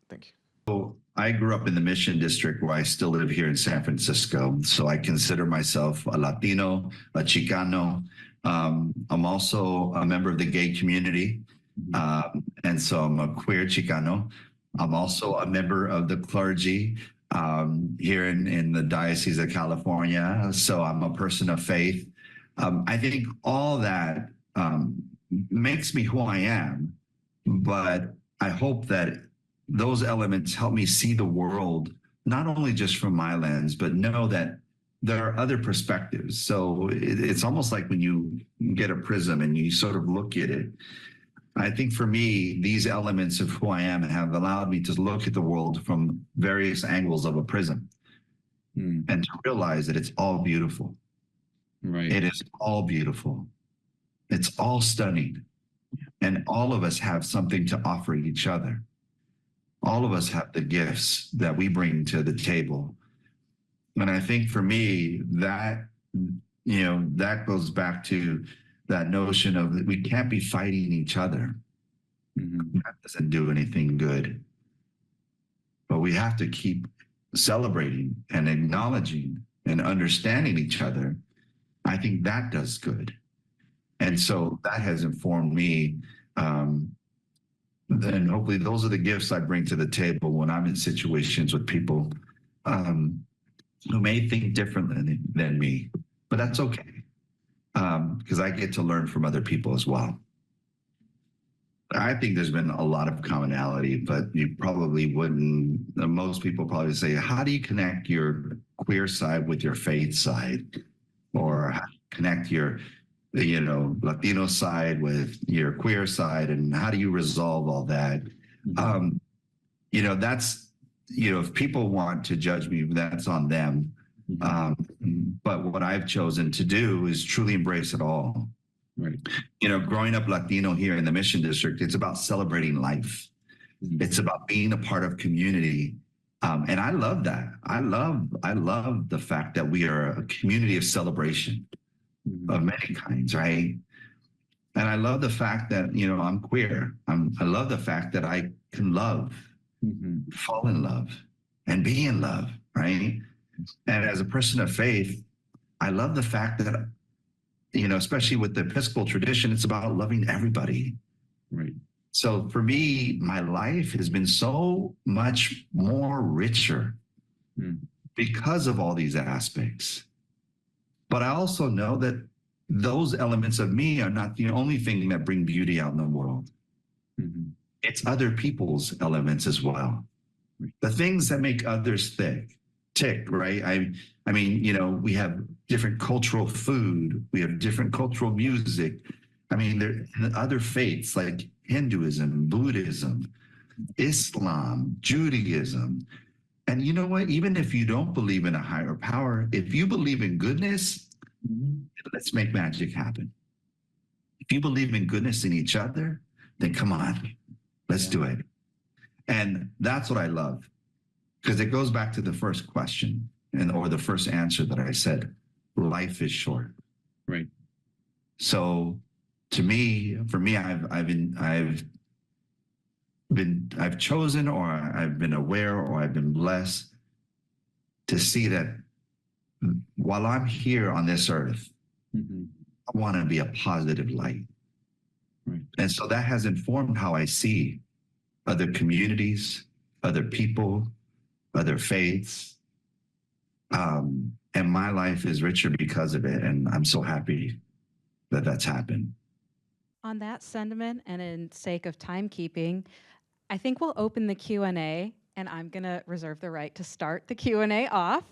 Thank you. So I grew up in the Mission District, where I still live here in San Francisco. So I consider myself a Latino, a Chicano. I'm also a member of the gay community. And so I'm a queer Chicano. I'm also a member of the clergy here in the Diocese of California. So I'm a person of faith. I think all that makes me who I am, but I hope that those elements help me see the world, not only just from my lens, but know that there are other perspectives. So it's almost like when you get a prism and you sort of look at it. I think for me, these elements of who I am have allowed me to look at the world from various angles of a prism and to realize that it's all beautiful. Right. It is all beautiful. It's all stunning. And all of us have something to offer each other. All of us have the gifts that we bring to the table. And I think for me, that, that goes back to that notion of that we can't be fighting each other. That doesn't do anything good. But we have to keep celebrating and acknowledging and understanding each other. I think that does good. And so that has informed me. And hopefully those are the gifts I bring to the table when I'm in situations with people who may think differently than me, but that's okay, because I get to learn from other people as well. I think there's been a lot of commonality, but you probably wouldn't, most people probably say, how do you connect your queer side with your faith side? Or how do you connect your, Latino side with your queer side? And how do you resolve all that? That's, if people want to judge me, that's on them. But what I've chosen to do is truly embrace it all. Right. Growing up Latino here in the Mission District, it's about celebrating life. It's about being a part of community. And I love that. I love the fact that we are a community of celebration of many kinds, right? And I love the fact that, I'm queer. I love the fact that I can love, fall in love, and be in love, right? And as a person of faith, I love the fact that, especially with the Episcopal tradition, it's about loving everybody. Right. So for me, my life has been so much more richer because of all these aspects. But I also know that those elements of me are not the only thing that bring beauty out in the world. It's other people's elements as well. The things that make others tick, right? I mean, we have different cultural food, we have different cultural music. I mean, there are other faiths like Hinduism, Buddhism, Islam, Judaism. And you know what? Even if you don't believe in a higher power, if you believe in goodness, let's make magic happen. If you believe in goodness in each other, then come on, let's do it. And that's what I love, because it goes back to the first question or the first answer that I said, life is short. Right. So for me, I've chosen, or I've been aware, or I've been blessed to see that while I'm here on this earth, I want to be a positive light. Right. And so that has informed how I see other communities, other people, other faiths. And my life is richer because of it. And I'm so happy that that's happened. On that sentiment, and in sake of timekeeping, I think we'll open the Q&A, and I'm going to reserve the right to start the Q&A off.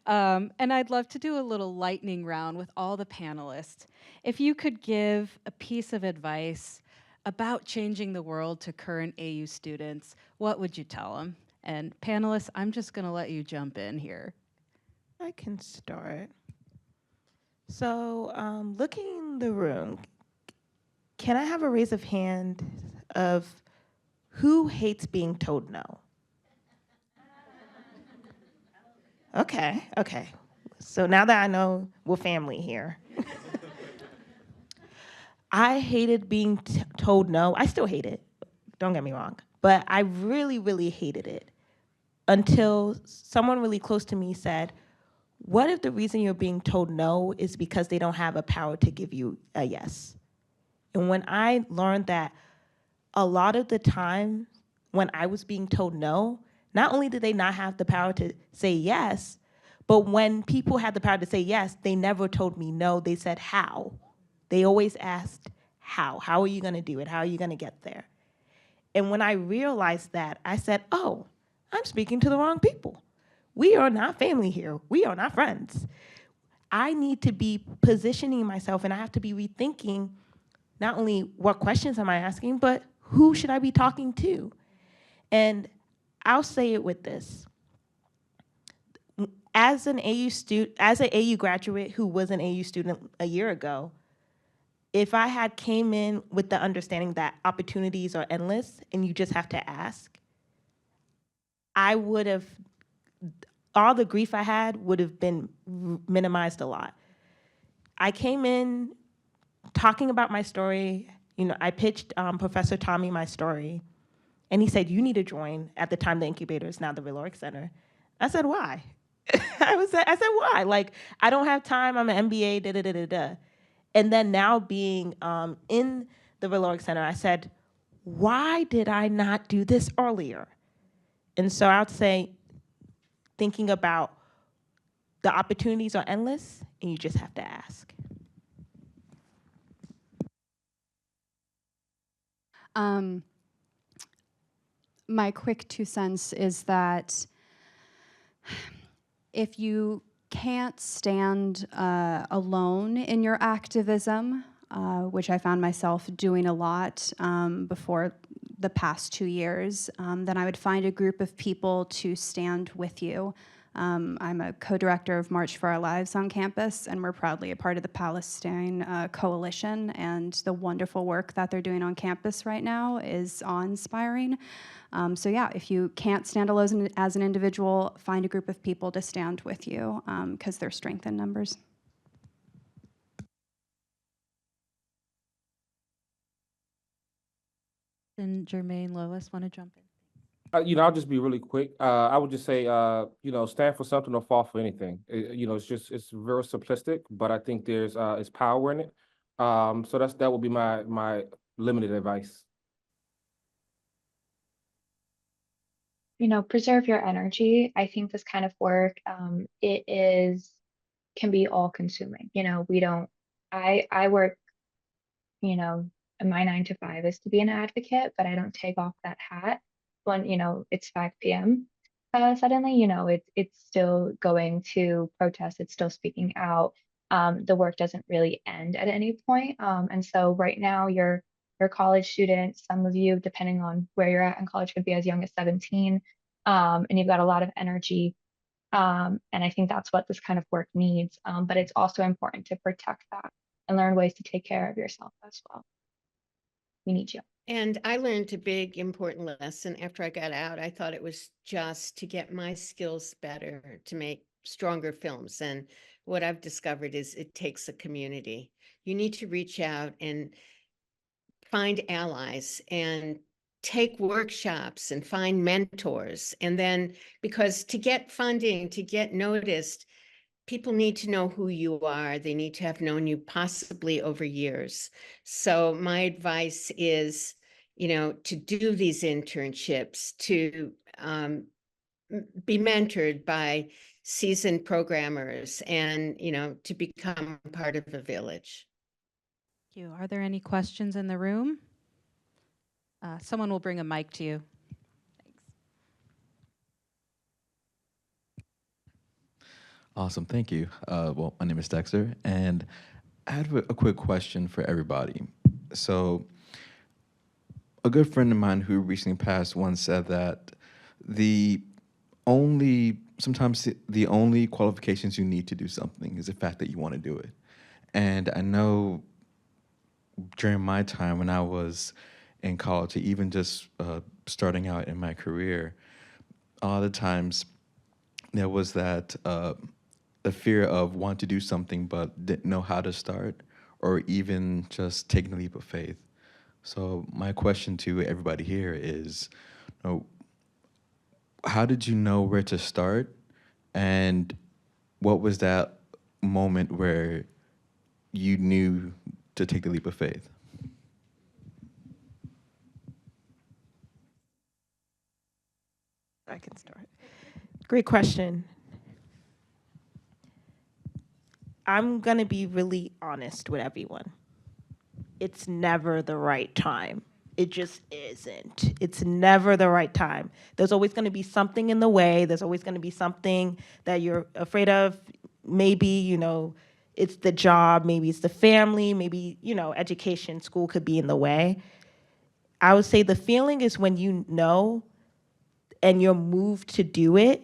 And I'd love to do a little lightning round with all the panelists. If you could give a piece of advice about changing the world to current AU students, what would you tell them? And panelists, I'm just going to let you jump in here. I can start. So looking in the room, can I have a raise of hand of who hates being told no? Okay. So now that I know we're family here. I hated being told no. I still hate it, don't get me wrong. But I really, really hated it until someone really close to me said, what if the reason you're being told no is because they don't have a power to give you a yes? And when I learned that a lot of the time when I was being told no, not only did they not have the power to say yes, but when people had the power to say yes, they never told me no, they said how. They always asked how. How are you gonna do it? How are you gonna get there? And when I realized that, I said, oh, I'm speaking to the wrong people. We are not family here. We are not friends. I need to be positioning myself, and I have to be rethinking not only what questions am I asking, but who should I be talking to? And I'll say it with this. As an AU graduate who was an AU student a year ago, if I had came in with the understanding that opportunities are endless and you just have to ask, all the grief I had would have been minimized a lot. I came in talking about my story. You know, I pitched Professor Tommy my story, and he said, "You need to join." At the time, the incubator is now the Valoric Center. I said, "Why?" I said, "Why? Like, I don't have time. I'm an MBA. Da da da da da." And then now being in the Valoric Center, I said, "Why did I not do this earlier?" And so I would say, thinking about the opportunities are endless, and you just have to ask. My quick 2 cents is that if you can't stand alone in your activism, which I found myself doing a lot before the past 2 years, then I would find a group of people to stand with you. I'm a co-director of March for Our Lives on campus, and we're proudly a part of the Palestine Coalition, and the wonderful work that they're doing on campus right now is awe-inspiring. So yeah, if you can't stand alone as an individual, find a group of people to stand with you, because there's strength in numbers. And Jermaine, Lois, want to jump in? I'll just be really quick. I would just say, stand for something or fall for anything. It's very simplistic, but I think it's power in it. So that would be my limited advice. Preserve your energy. I think this kind of work, can be all consuming. I work, and my 9 to 5 is to be an advocate, but I don't take off that hat when, it's 5 p.m. Suddenly, it's still going to protest, it's still speaking out. The work doesn't really end at any point. And so right now you're college students, some of you, depending on where you're at in college, could be as young as 17. And you've got a lot of energy. And I think that's what this kind of work needs. But it's also important to protect that and learn ways to take care of yourself as well. We need you. And I learned a big, important lesson after I got out. I thought it was just to get my skills better, to make stronger films. And what I've discovered is it takes a community. You need to reach out and find allies and take workshops and find mentors. And then, because to get funding, to get noticed, people need to know who you are. They need to have known you possibly over years. So my advice is, to do these internships, to be mentored by seasoned programmers, and, to become part of a village. Thank you. Are there any questions in the room? Someone will bring a mic to you. Thanks. Awesome, thank you. Well, my name is Dexter, and I have a quick question for everybody. So, a good friend of mine who recently passed once said that sometimes the only qualifications you need to do something is the fact that you want to do it. And I know during my time when I was in college, or even just starting out in my career, a lot of times there was that the fear of wanting to do something but didn't know how to start, or even just taking a leap of faith. So my question to everybody here is, how did you know where to start, and what was that moment where you knew to take the leap of faith? I can start. Great question. I'm going to be really honest with everyone. It's never the right time. It just isn't. It's never the right time. There's always going to be something in the way. There's always going to be something that you're afraid of. Maybe, it's the job. Maybe it's the family. Maybe, education, school could be in the way. I would say the feeling is when you know and you're moved to do it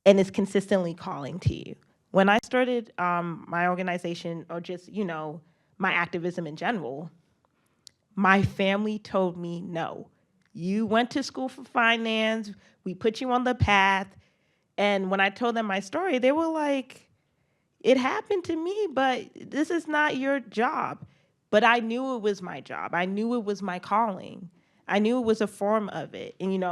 and it's consistently calling to you. When I started my organization, or just, my activism in general, my family told me, no, you went to school for finance, we put you on the path, And when I told them my story, they were like, it happened to me, but this is not your job. But I knew it was my job. I knew it was my calling. I knew it was a form of it. And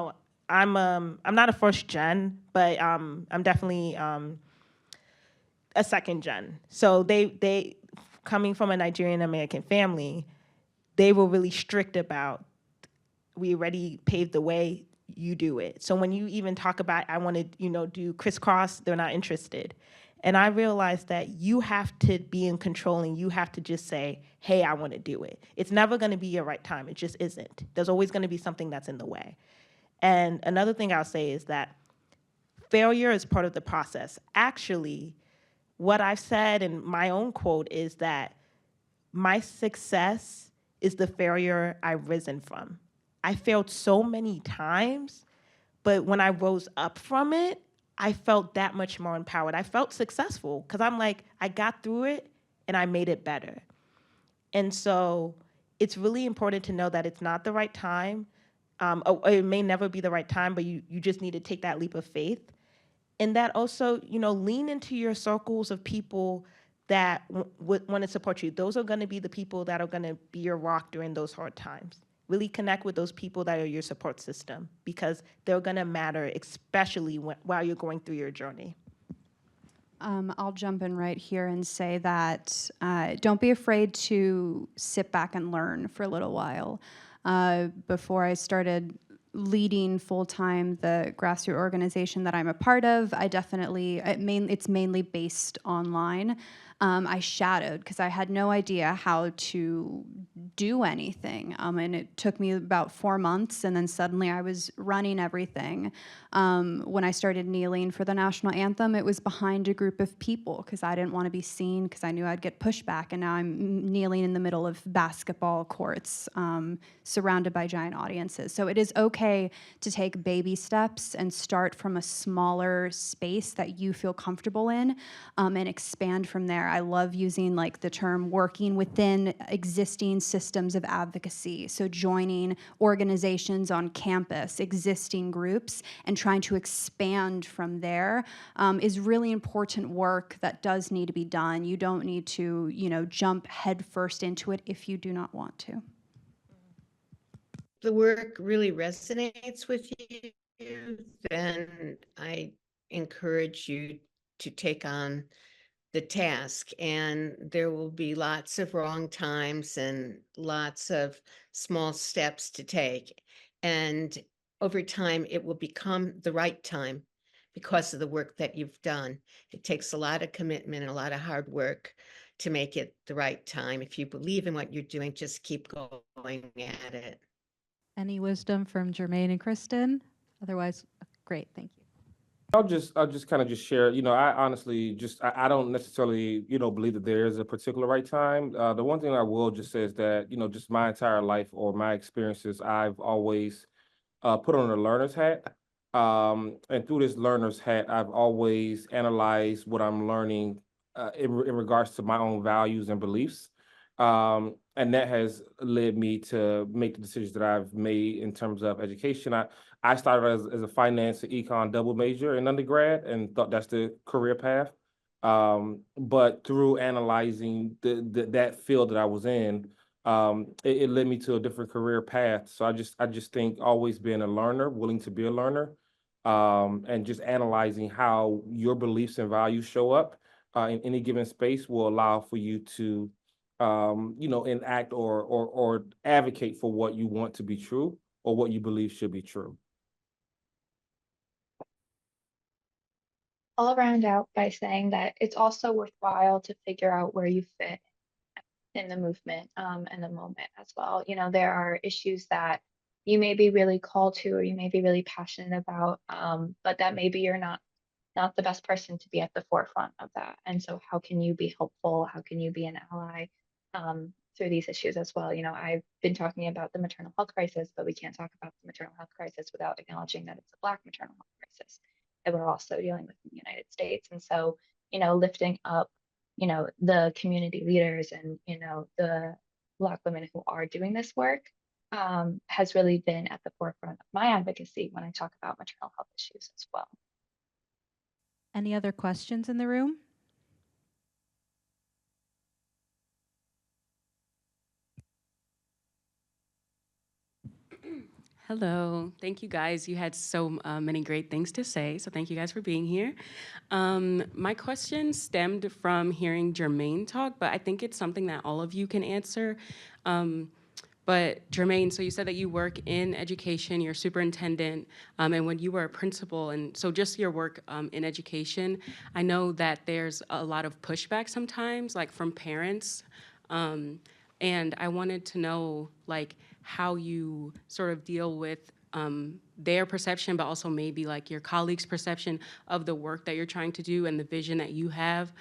I'm not a first gen, but I'm definitely a second gen. So they coming from a Nigerian American family, they were really strict about, we already paved the way, you do it. So when you even talk about, I want to, do crisscross, they're not interested. And I realized that you have to be in control and you have to just say, hey, I want to do it. It's never going to be your right time. It just isn't. There's always going to be something that's in the way. And another thing I'll say is that failure is part of the process. Actually, what I've said in my own quote is that my success is the failure I've risen from. I failed so many times, but when I rose up from it, I felt that much more empowered. I felt successful because I'm like, I got through it and I made it better. And so it's really important to know that it's not the right time. Or it may never be the right time, but you just need to take that leap of faith. And that also, lean into your circles of people that want to support you. Those are going to be the people that are going to be your rock during those hard times. Really connect with those people that are your support system because they're going to matter, especially while you're going through your journey. I'll jump in right here and say that don't be afraid to sit back and learn for a little while. Before I started leading full-time the grassroots organization that I'm a part of, it's mainly based online. I shadowed because I had no idea how to do anything. And it took me about 4 months, and then suddenly I was running everything. When I started kneeling for the national anthem, it was behind a group of people because I didn't want to be seen because I knew I'd get pushback. And now I'm kneeling in the middle of basketball courts, surrounded by giant audiences. So it is okay to take baby steps and start from a smaller space that you feel comfortable in, and expand from there. I love using the term working within existing systems of advocacy. So joining organizations on campus, existing groups, and trying to expand from there is really important work that does need to be done. You don't need to, jump headfirst into it if you do not want to. The work really resonates with you, then I encourage you to take on the task, and there will be lots of wrong times and lots of small steps to take. And over time, it will become the right time because of the work that you've done. It takes a lot of commitment and a lot of hard work to make it the right time. If you believe in what you're doing, just keep going at it. Any wisdom from Jermaine and Kristen? Otherwise, great, thank you. I'll just kind of just share, I honestly I don't necessarily, believe that there is a particular right time. The one thing I will just say is that, just my entire life or my experiences, I've always put on a learner's hat. And through this learner's hat, I've always analyzed what I'm learning in regards to my own values and beliefs. And that has led me to make the decisions that I've made in terms of education. I started as a finance and econ double major in undergrad and thought that's the career path. But through analyzing that field that I was in, it led me to a different career path. So I just think always being a learner, willing to be a learner, and just analyzing how your beliefs and values show up in any given space will allow for you to enact or advocate for what you want to be true or what you believe should be true. I'll round out by saying that it's also worthwhile to figure out where you fit in the movement and the moment as well. There are issues that you may be really called to or you may be really passionate about, but that maybe you're not the best person to be at the forefront of that. And so how can you be helpful? How can you be an ally through these issues as well? I've been talking about the maternal health crisis, but we can't talk about the maternal health crisis without acknowledging that it's a Black maternal health crisis that we're also dealing with in the United States. And so, lifting up, the community leaders and, the Black women who are doing this work has really been at the forefront of my advocacy when I talk about maternal health issues as well. Any other questions in the room? Hello. Thank you guys. You had so many great things to say, so thank you guys for being here. My question stemmed from hearing Jermaine talk, but I think it's something that all of you can answer. But Jermaine, so you said that you work in education, you're superintendent, and when you were a principal, and so just your work in education, I know that there's a lot of pushback sometimes, like from parents, and I wanted to know like how you sort of deal with their perception, but also maybe like your colleagues' perception of the work that you're trying to do and the vision that you have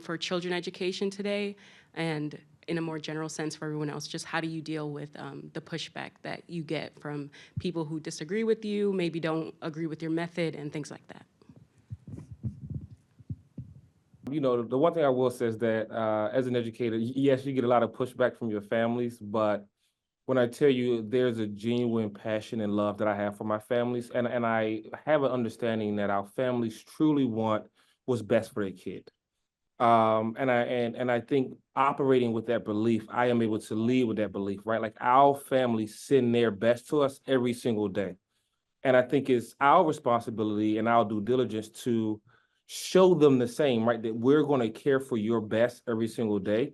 for children education today, and in a more general sense for everyone else, just how do you deal with the pushback that you get from people who disagree with you, maybe don't agree with your method and things like that? You know, the one thing I will say is that as an educator, yes, you get a lot of pushback from your families, but when I tell you there's a genuine passion and love that I have for my families, and I have an understanding that our families truly want what's best for their kid. And I think operating with that belief, I am able to lead with that belief, right? Like our families send their best to us every single day. And I think it's our responsibility and our due diligence to show them the same, right? That we're going to care for your best every single day.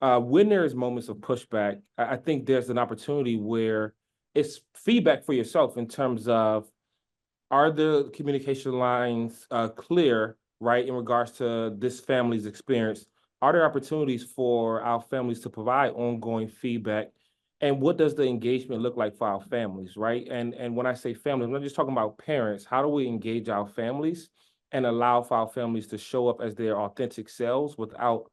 When there is moments of pushback, I think there's an opportunity where it's feedback for yourself in terms of, are the communication lines clear, right, in regards to this family's experience? Are there opportunities for our families to provide ongoing feedback? And what does the engagement look like for our families, right? And when I say families, I'm not just talking about parents. How do we engage our families and allow for our families to show up as their authentic selves without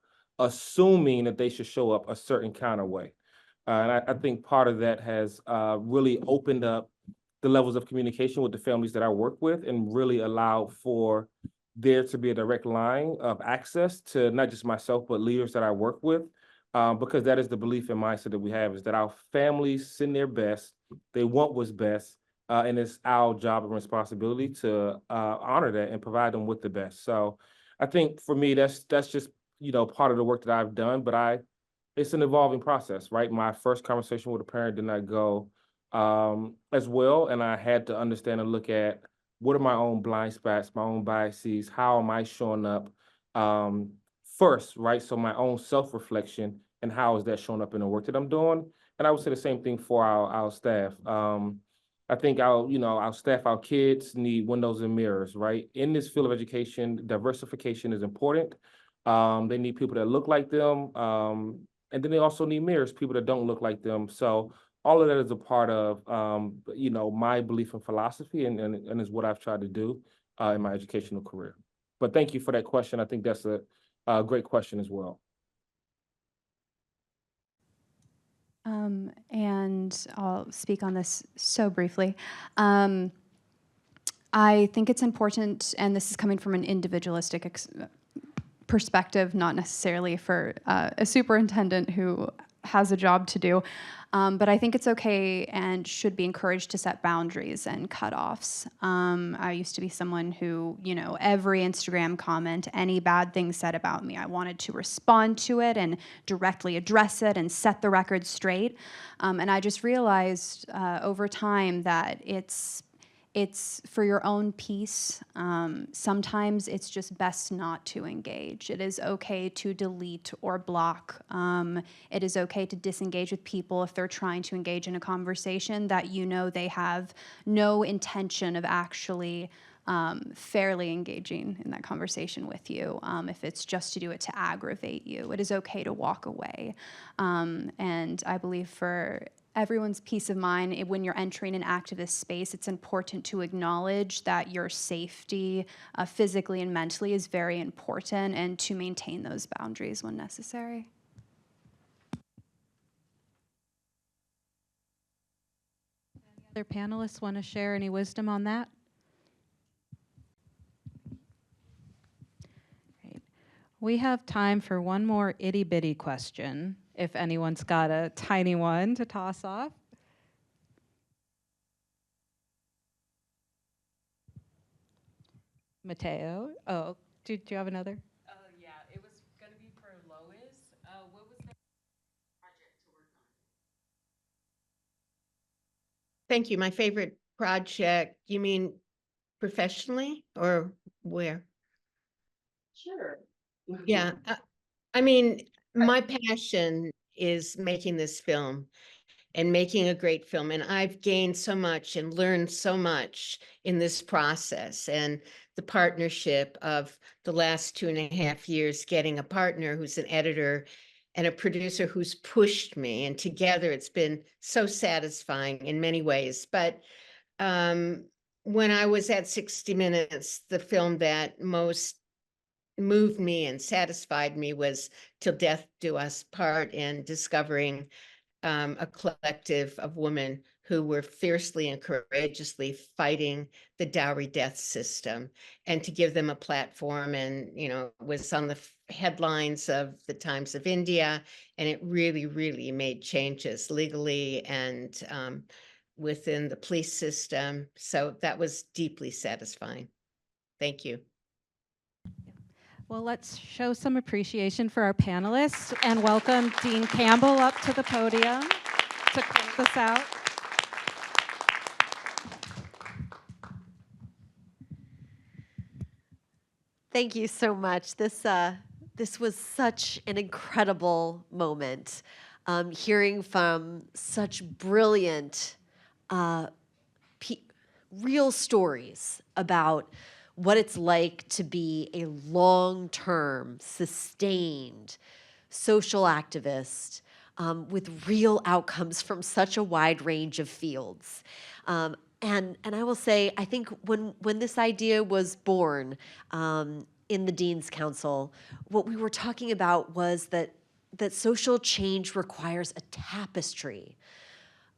assuming that they should show up a certain kind of way? And I think part of that has really opened up the levels of communication with the families that I work with and really allow for there to be a direct line of access to not just myself, but leaders that I work with. Because that is the belief and mindset that we have, is that our families send their best, they want what's best, and it's our job and responsibility to honor that and provide them with the best. So I think for me, that's just, you know, part of the work that I've done, but it's an evolving process, right? My first conversation with a parent did not go as well, and I had to understand and look at what are my own blind spots, my own biases, how am I showing up first, right? So my own self-reflection and how is that showing up in the work that I'm doing. And I would say the same thing for our staff. I think our staff, our kids need windows and mirrors, right? In this field of education, diversification is important. They need people that look like them. And then they also need mirrors, people that don't look like them. So all of that is a part of my belief and philosophy, and is what I've tried to do in my educational career. But thank you for that question. I think that's a great question as well. And I'll speak on this so briefly. I think it's important, and this is coming from an individualistic perspective, not necessarily for a superintendent who has a job to do. But I think it's okay and should be encouraged to set boundaries and cutoffs. I used to be someone who, every Instagram comment, any bad thing said about me, I wanted to respond to it and directly address it and set the record straight. And I just realized over time that it's for your own peace. Sometimes it's just best not to engage. It is okay to delete or block. It is okay to disengage with people if they're trying to engage in a conversation that they have no intention of actually fairly engaging in that conversation with you. If it's just to do it to aggravate you, it is okay to walk away. And I believe for everyone's peace of mind, when you're entering an activist space, it's important to acknowledge that your safety physically and mentally is very important, and to maintain those boundaries when necessary. Any other panelists want to share any wisdom on that? Great. We have time for one more itty-bitty question, if anyone's got a tiny one to toss off. Mateo. Oh, do you have another? Yeah, it was gonna be for Lois. What was the project to work on? Thank you. My favorite project, you mean professionally or where? Sure. Yeah, I mean, my passion is making this film and making a great film. And I've gained so much and learned so much in this process. And the partnership of the last 2.5 years, getting a partner who's an editor and a producer who's pushed me. And together it's been so satisfying in many ways. But when I was at 60 Minutes, the film that most moved me and satisfied me was Till Death Do Us Part, and discovering a collective of women who were fiercely and courageously fighting the dowry death system, and to give them a platform. And, was on the headlines of the Times of India, and it really, really made changes legally and within the police system. So that was deeply satisfying. Thank you. Well, let's show some appreciation for our panelists and welcome Dean Campbell up to the podium to close us out. Thank you so much. This was such an incredible moment. Hearing from such brilliant, real stories about what it's like to be a long-term, sustained social activist with real outcomes from such a wide range of fields. And I will say, I think when this idea was born in the Dean's Council, what we were talking about was that social change requires a tapestry,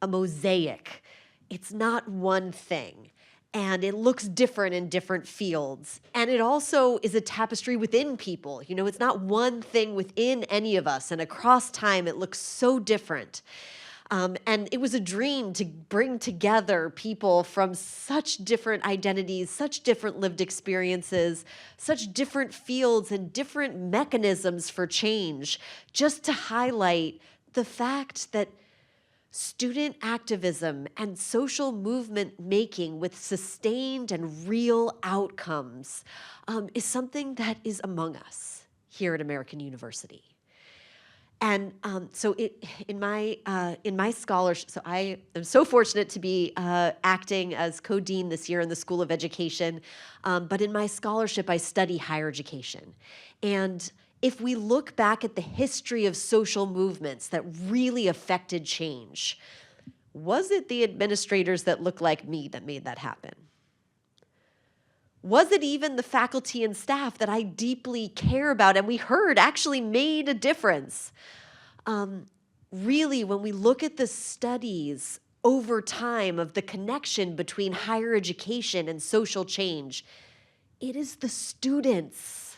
a mosaic. It's not one thing. And it looks different in different fields. And it also is a tapestry within people. It's not one thing within any of us. And across time, it looks so different. And it was a dream to bring together people from such different identities, such different lived experiences, such different fields and different mechanisms for change, just to highlight the fact that student activism and social movement making with sustained and real outcomes is something that is among us here at American University. And so in my scholarship, so I am so fortunate to be acting as co-dean this year in the School of Education, but in my scholarship, I study higher education. And if we look back at the history of social movements that really affected change, was it the administrators that look like me that made that happen? Was it even the faculty and staff that I deeply care about and we heard actually made a difference? Really, when we look at the studies over time of the connection between higher education and social change, it is the students.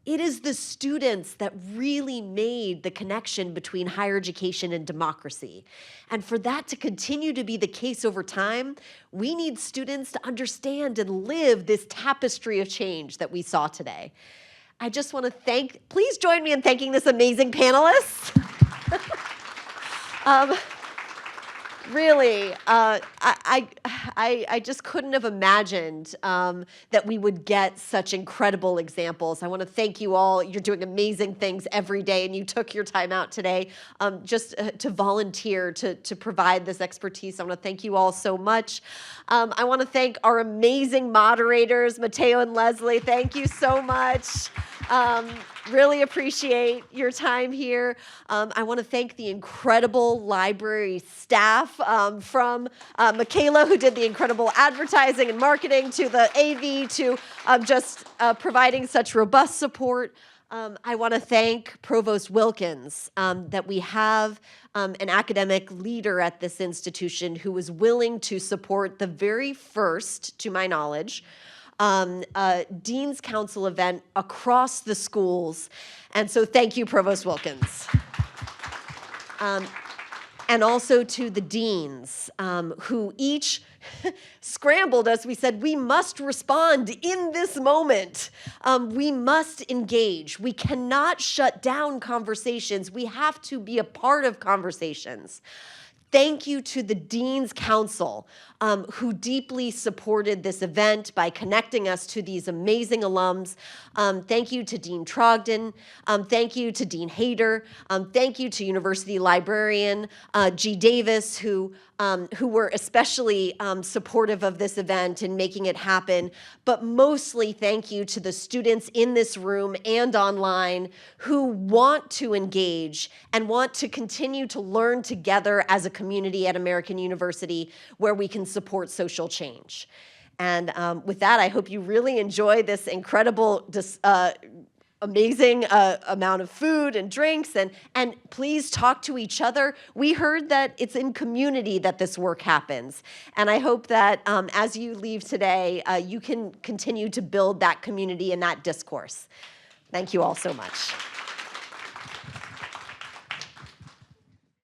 It is the students that really made the connection between higher education and democracy. And for that to continue to be the case over time, we need students to understand and live this tapestry of change that we saw today. I just want to please join me in thanking this amazing panelists. Really, I just couldn't have imagined that we would get such incredible examples. I want to thank you all. You're doing amazing things every day, and you took your time out today just to volunteer to provide this expertise. I want to thank you all so much. I want to thank our amazing moderators, Mateo and Leslie. Thank you so much. Really appreciate your time here. I want to thank the incredible library staff from Michaela, who did the incredible advertising and marketing, to the AV, to just providing such robust support. I want to thank Provost Wilkins, that we have an academic leader at this institution who was willing to support the very first, to my knowledge, Dean's Council event across the schools. And so thank you, Provost Wilkins. And also to the deans, who scrambled us. We said, we must respond in this moment. We must engage. We cannot shut down conversations. We have to be a part of conversations. Thank you to the Dean's Council, who deeply supported this event by connecting us to these amazing alums. Thank you to Dean Trogdon. Thank you to Dean Hayter. Thank you to University Librarian G. Davis, who were especially supportive of this event and making it happen. But mostly thank you to the students in this room and online who want to engage and want to continue to learn together as a community at American University where we can support social change. And with that, I hope you really enjoy this incredible amazing amount of food and drinks, and please talk to each other. We heard that it's in community that this work happens, and I hope that as you leave today, you can continue to build that community and that discourse. Thank you all so much.